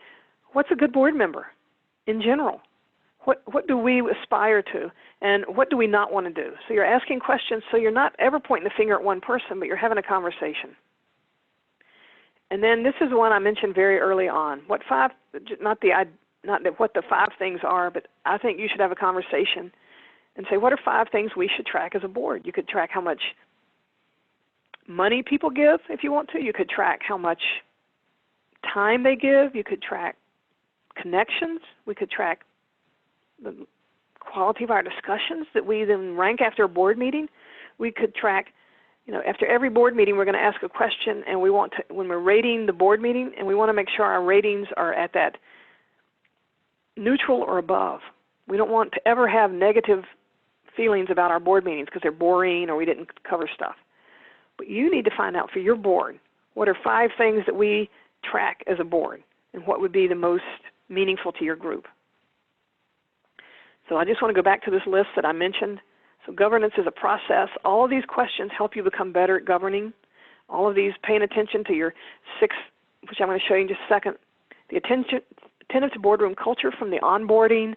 what's a good board member in general? What do we aspire to, and what do we not want to do? So you're asking questions, so you're not ever pointing the finger at one person, but you're having a conversation. And then this is one I mentioned very early on. What the 5 things are, but I think you should have a conversation and say, what are 5 things we should track as a board? You could track how much money people give if you want to. You could track how much time they give. You could track connections. We could track the quality of our discussions that we then rank after a board meeting. We could track, you know, after every board meeting we're going to ask a question, and we want to, when we're rating the board meeting, and we want to make sure our ratings are at that neutral or above. We don't want to ever have negative feelings about our board meetings because they're boring or we didn't cover stuff. But you need to find out for your board, what are 5 things that we track as a board, and what would be the most meaningful to your group. So I just want to go back to this list that I mentioned. So governance is a process. All of these questions help you become better at governing. All of these, paying attention to your 6, which I'm going to show you in just a second. The attentive to boardroom culture, from the onboarding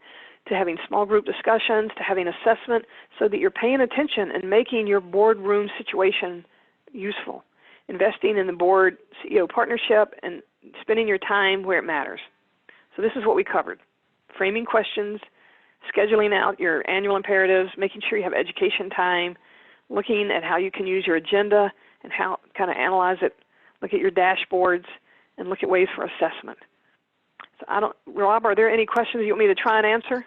to having small group discussions to having assessment, so that you're paying attention and making your boardroom situation useful. Investing in the board CEO partnership and spending your time where it matters. So this is what we covered. Framing questions, scheduling out your annual imperatives, making sure you have education time, looking at how you can use your agenda and how kind of analyze it, look at your dashboards, and look at ways for assessment. So Rob, are there any questions you want me to try and answer?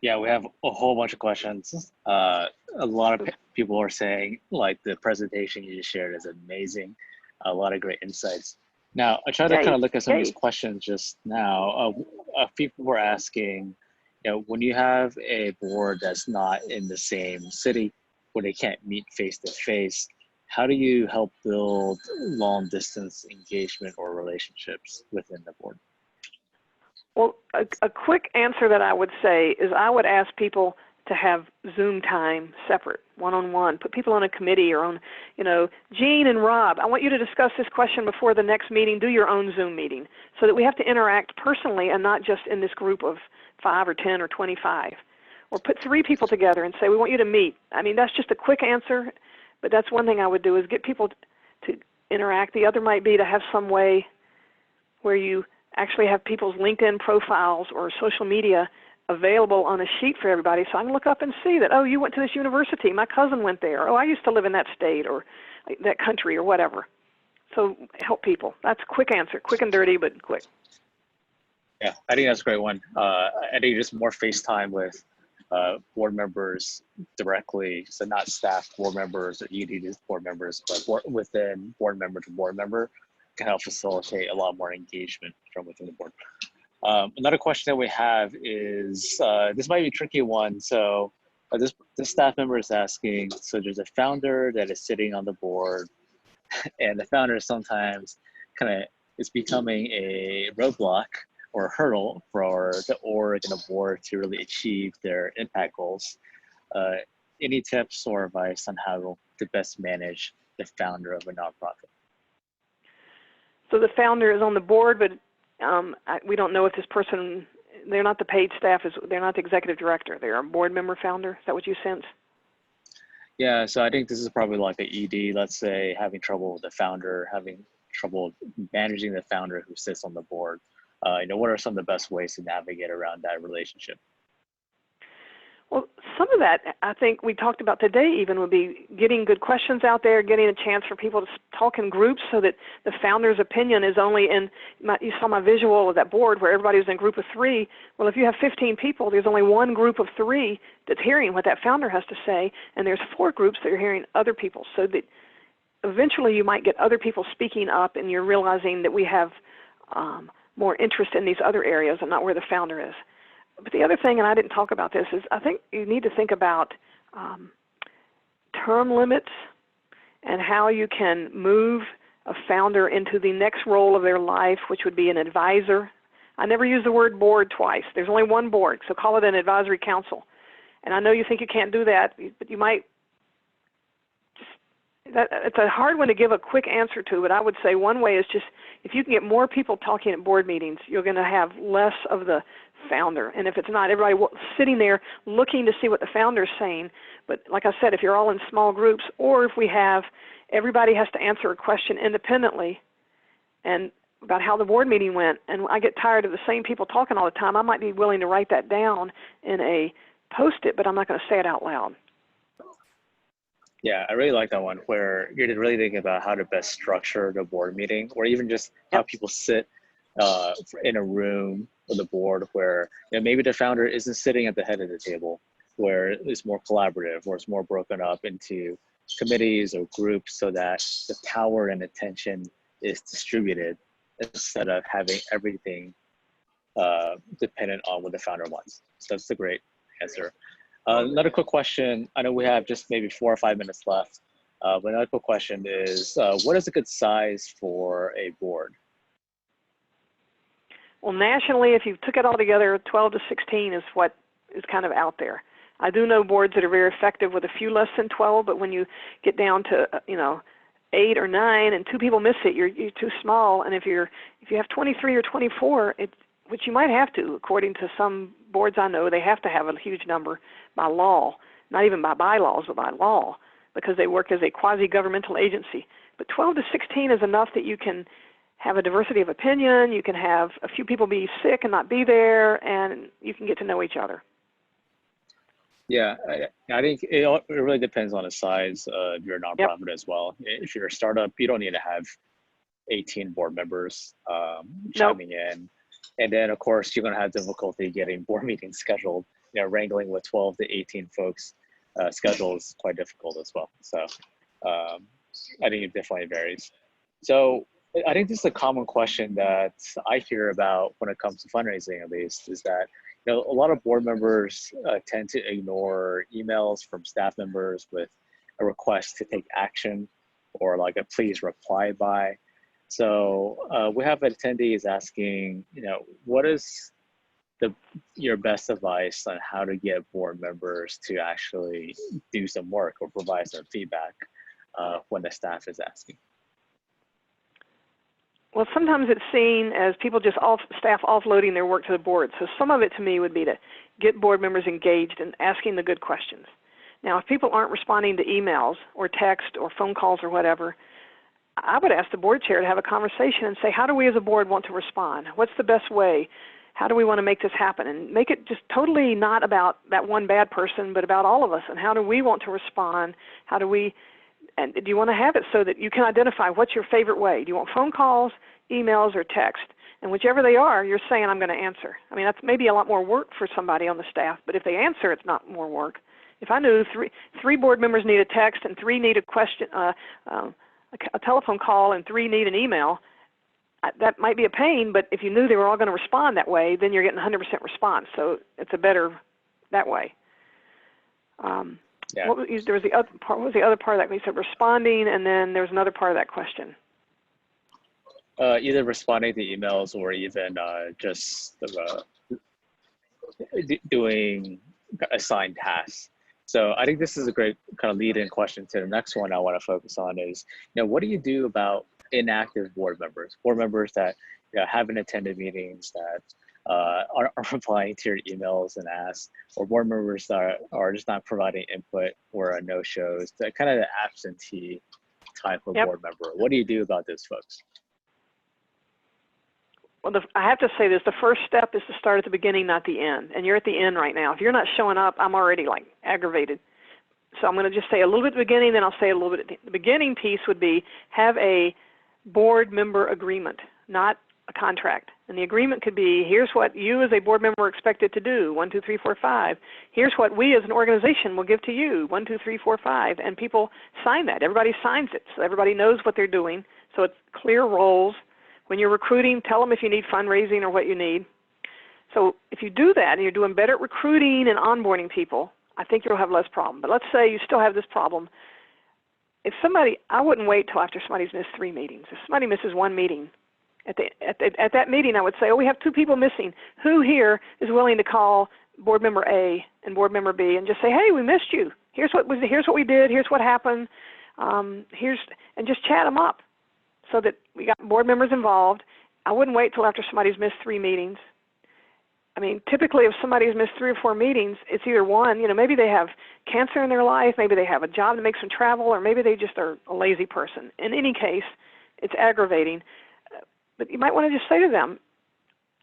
Yeah, we have a whole bunch of questions. A lot of people are saying, like, the presentation you just shared is amazing. A lot of great insights. Now, I tried to kind Yay, of look at some of these yay. questions just now. People were asking, when you have a board that's not in the same city, where they can't meet face to face, how do you help build long distance engagement or relationships within the board? Well, a quick answer that I would say is I would ask people to have Zoom time separate, one-on-one. Put people on a committee or on, Gene and Rob, I want you to discuss this question before the next meeting. Do your own Zoom meeting so that we have to interact personally and not just in this group of 5 or 10 or 25. Or put 3 people together and say, we want you to meet. I mean, that's just a quick answer, but that's one thing I would do is get people to interact. The other might be to have some way where you actually have people's LinkedIn profiles or social media available on a sheet for everybody, so I can look up and see that, oh, you went to this university, my cousin went there, oh, I used to live in that state or that country or whatever. So help people. That's a quick answer, quick and dirty, but quick. Yeah, I think that's a great one. I think just more FaceTime with board members directly, so not staff board members or ED board members, but within board member to board member can help facilitate a lot more engagement from within the board. Another question that we have is, this might be a tricky one. So this staff member is asking, so there's a founder that is sitting on the board and the founder sometimes kind of is becoming a roadblock or a hurdle for the org and the board to really achieve their impact goals. Any tips or advice on how to best manage the founder of a nonprofit? So the founder is on the board, but we don't know if this person, they're not the paid staff, they're not the executive director, they're a board member founder. Is that what you sense? Yeah, so I think this is probably like an ED, let's say, having trouble with the founder, having trouble managing the founder who sits on the board. What are some of the best ways to navigate around that relationship? Well, some of that I think we talked about today even would be getting good questions out there, getting a chance for people to talk in groups so that the founder's opinion is only in, you saw my visual of that board where everybody was in a group of 3. Well, if you have 15 people, there's only one group of 3 that's hearing what that founder has to say, and there's 4 groups that are hearing other people. So that eventually you might get other people speaking up and you're realizing that we have more interest in these other areas and not where the founder is. But the other thing, and I didn't talk about this, is I think you need to think about term limits and how you can move a founder into the next role of their life, which would be an advisor. I never use the word board twice. There's only one board, so call it an advisory council. And I know you think you can't do that, but you might it's a hard one to give a quick answer to, but I would say one way is just if you can get more people talking at board meetings, you're going to have less of the founder. And if it's not everybody sitting there looking to see what the founder is saying, but like I said, if you're all in small groups, or if we have everybody has to answer a question independently and about how the board meeting went, and I get tired of the same people talking all the time, I might be willing to write that down in a Post-it, but I'm not going to say it out loud. Yeah, I really like that one where you're really thinking about how to best structure the board meeting, or even just how people sit in a room with the board where maybe the founder isn't sitting at the head of the table, where it's more collaborative, or it's more broken up into committees or groups so that the power and attention is distributed instead of having everything dependent on what the founder wants. So that's a great answer. Another quick question. I know we have just maybe 4 or 5 minutes left. But another quick question is, what is a good size for a board? Well, nationally, if you took it all together, 12 to 16 is what is kind of out there. I do know boards that are very effective with a few less than 12, but when you get down to 8 or 9 and 2 people miss it, you're too small. And if you have 23 or 24, which you might have to, according to some boards I know, they have to have a huge number by law, not even by bylaws, but by law, because they work as a quasi-governmental agency. But 12 to 16 is enough that you can have a diversity of opinion, you can have a few people be sick and not be there, and you can get to know each other. Yeah, I think it really depends on the size of your nonprofit as well. If you're a startup, you don't need to have 18 board members chiming in. And then, of course, you're going to have difficulty getting board meetings scheduled. Wrangling with 12 to 18 folks schedule is quite difficult as well. So I think it definitely varies. So I think this is a common question that I hear about when it comes to fundraising, at least, is that a lot of board members tend to ignore emails from staff members with a request to take action or like a please reply by. So we have attendees asking, what is your best advice on how to get board members to actually do some work or provide some feedback when the staff is asking? Well, sometimes it's seen as people just staff offloading their work to the board. So some of it to me would be to get board members engaged and asking the good questions. Now, if people aren't responding to emails or text or phone calls or whatever, I would ask the board chair to have a conversation and say, how do we as a board want to respond? What's the best way? How do we want to make this happen? And make it just totally not about that one bad person, but about all of us. And how do we want to respond? How do we, and do you want to have it so that you can identify what's your favorite way? Do you want phone calls, emails, or text? And whichever they are, you're saying, I'm going to answer. I mean, that's maybe a lot more work for somebody on the staff, but if they answer, it's not more work. If I knew three board members need a text and 3 need a question, a telephone call, and 3 need an email, that might be a pain, but if you knew they were all going to respond that way, then you're getting 100% response. So it's a better that way. Yeah. What was the other part? What was the other part of that? You said responding, and then there was another part of that question. Either responding to emails or even just doing assigned tasks. So I think this is a great kind of lead-in question to the next one I want to focus on is, what do you do about inactive board members that haven't attended meetings, that aren't replying to your emails and asks, or board members that are just not providing input or no-shows, that kind of the absentee type of board member. What do you do about those folks? Well, I have to say this, the first step is to start at the beginning, not the end. And you're at the end right now. If you're not showing up, I'm already like aggravated. So I'm going to just say a little bit at the beginning, then I'll say a little bit at the beginning piece would be have a board member agreement, not a contract. And the agreement could be, here's what you as a board member are expected to do, 1, 2, 3, 4, 5. Here's what we as an organization will give to you, 1, 2, 3, 4, 5. And people sign that. Everybody signs it, so everybody knows what they're doing. So it's clear roles. When you're recruiting, tell them if you need fundraising or what you need. So if you do that and you're doing better at recruiting and onboarding people, I think you'll have less problem. But let's say you still have this problem. If somebody, I wouldn't wait till after somebody's missed 3 meetings. If somebody misses 1 meeting, at that meeting I would say, oh, we have 2 people missing. Who here is willing to call board member A and board member B and just say, hey, we missed you. Here's what we did. Here's what happened. And just chat them up so that we got board members involved. I wouldn't wait till after somebody's missed 3 meetings. I mean, typically if somebody's missed 3 or 4 meetings, it's either one, maybe they have cancer in their life, maybe they have a job that makes them travel, or maybe they just are a lazy person. In any case, it's aggravating. But you might want to just say to them,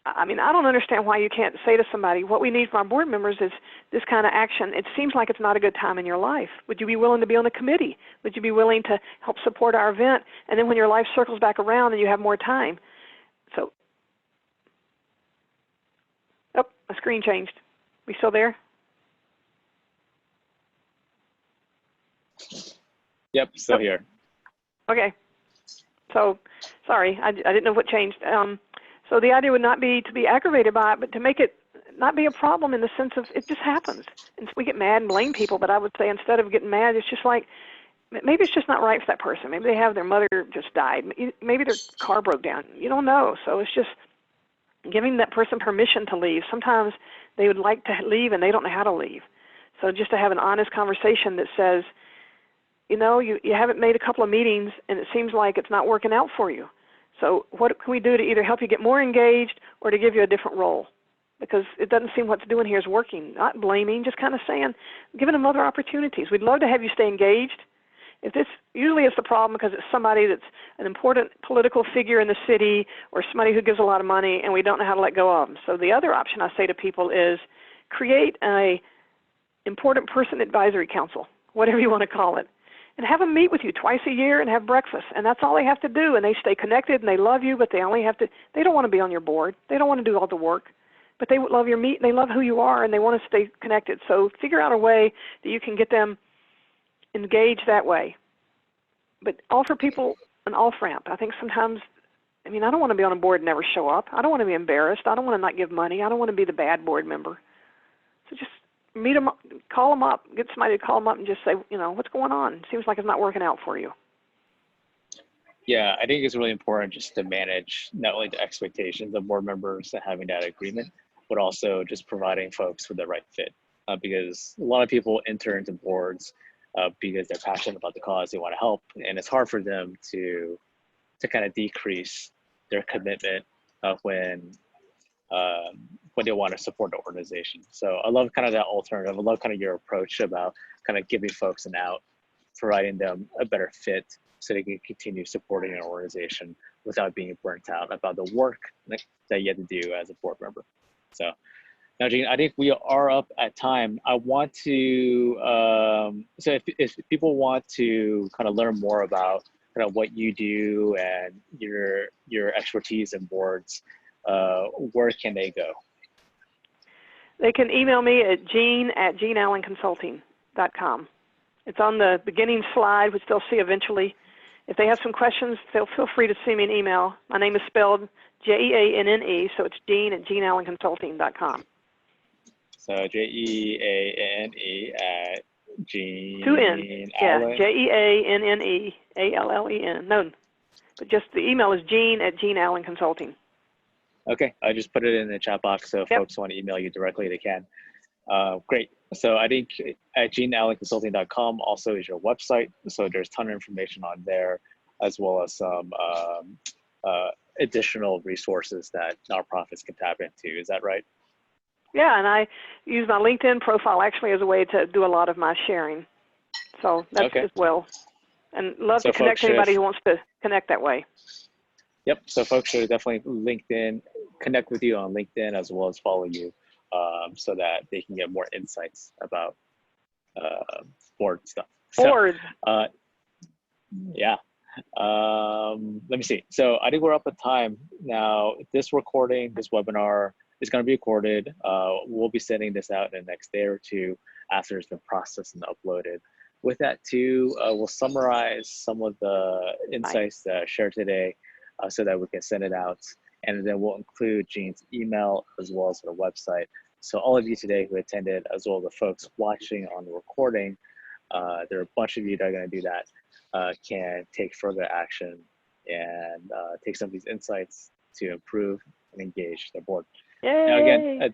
I mean, I don't understand why you can't say to somebody, what we need from our board members is this kind of action. It seems like it's not a good time in your life. Would you be willing to be on a committee? Would you be willing to help support our event? And then when your life circles back around and you have more time. So, oh, my screen changed. We still there? Yep, still here. Okay. So, sorry, I didn't know what changed. So the idea would not be to be aggravated by it, but to make it not be a problem in the sense of it just happens. And we get mad and blame people, but I would say instead of getting mad, it's just like, maybe it's just not right for that person. Maybe they have their mother just died. Maybe their car broke down. You don't know. So it's just giving that person permission to leave. Sometimes they would like to leave and they don't know how to leave. So just to have an honest conversation that says, you haven't made a couple of meetings and it seems like it's not working out for you. So what can we do to either help you get more engaged or to give you a different role? Because it doesn't seem what's doing here is working. Not blaming, just kind of saying, giving them other opportunities. We'd love to have you stay engaged. Usually it's the problem because it's somebody that's an important political figure in the city or somebody who gives a lot of money and we don't know how to let go of them. So the other option I say to people is create a important person advisory council, whatever you want to call it. And have them meet with you twice a year and have breakfast. And that's all they have to do. And they stay connected and they love you, but they don't want to be on your board. They don't want to do all the work. But they love your meet, they love who you are, and they want to stay connected. So figure out a way that you can get them engaged that way. But offer people an off-ramp. I think sometimes I mean, I don't want to be on a board and never show up. I don't want to be embarrassed. I don't want to not give money. I don't want to be the bad board member. So just meet them, call them up, get somebody to call them up and just say, what's going on? It seems like it's not working out for you. Yeah, I think it's really important just to manage not only the expectations of board members and having that agreement, but also just providing folks with the right fit. Because a lot of people enter into boards because they're passionate about the cause, they want to help, and it's hard for them to kind of decrease their commitment when they want to support the organization. So I love kind of that alternative. I love kind of your approach about kind of giving folks an out, providing them a better fit so they can continue supporting an organization without being burnt out about the work that you have to do as a board member. So now, Jean, I think we are up at time. I want to, so if people want to kind of learn more about kind of what you do and your expertise in boards, where can they go? They can email me at jean@jeanallenconsulting.com. It's on the beginning slide, which they'll see eventually. If they have some questions, they'll feel free to send me an email. My name is spelled Jeanne, so it's jean@jeanallenconsulting.com. So Jeanne at Jean. 2 N. Yeah, JeanneAllen. No, but just the email is jean@jeanallenconsulting. Okay, I just put it in the chat box, so if folks want to email you directly, they can. Great. So I think at jeanallenconsulting.com also is your website. So there's a ton of information on there, as well as some additional resources that nonprofits can tap into. Is that right? Yeah, and I use my LinkedIn profile actually as a way to do a lot of my sharing. So that's as well. And love to connect anybody who wants to connect that way. Yep, so folks should definitely connect with you on LinkedIn as well as follow you so that they can get more insights about board stuff. Board. So, yeah. Let me see. So I think we're up at time now. This webinar is going to be recorded. We'll be sending this out in the next day or two after it's been processed and uploaded. With that too, we'll summarize some of the insights that I shared today so that we can send it out. And then we'll include Jean's email as well as her website. So all of you today who attended, as well as the folks watching on the recording, there are a bunch of you that are going to do that, can take further action and take some of these insights to improve and engage their board. Yay. Now again,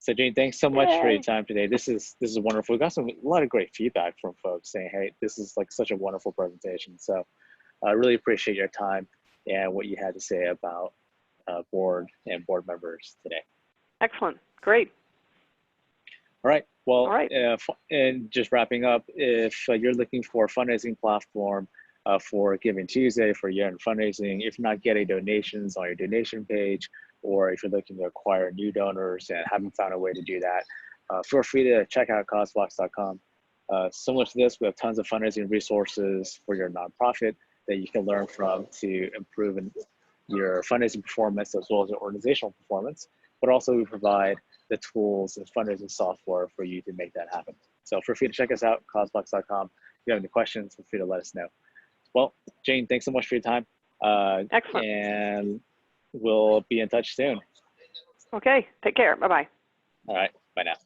so Jean, thanks so much for your time today. This is wonderful. We got a lot of great feedback from folks saying, hey, this is like such a wonderful presentation. So I really appreciate your time and what you had to say about board and board members today. Excellent. Great. All right. Well, and just wrapping up, if you're looking for a fundraising platform for Giving Tuesday for year-end fundraising, if you're not getting donations on your donation page, or if you're looking to acquire new donors and haven't found a way to do that, feel free to check out causebox.com. Similar to this, we have tons of fundraising resources for your nonprofit that you can learn from to improve your fundraising performance as well as your organizational performance. But also we provide the tools and fundraising software for you to make that happen. So feel free to check us out, causebox.com. If you have any questions, feel free to let us know. Well, Jane, thanks so much for your time. Excellent. And we'll be in touch soon. Okay, take care. Bye-bye. All right, bye now.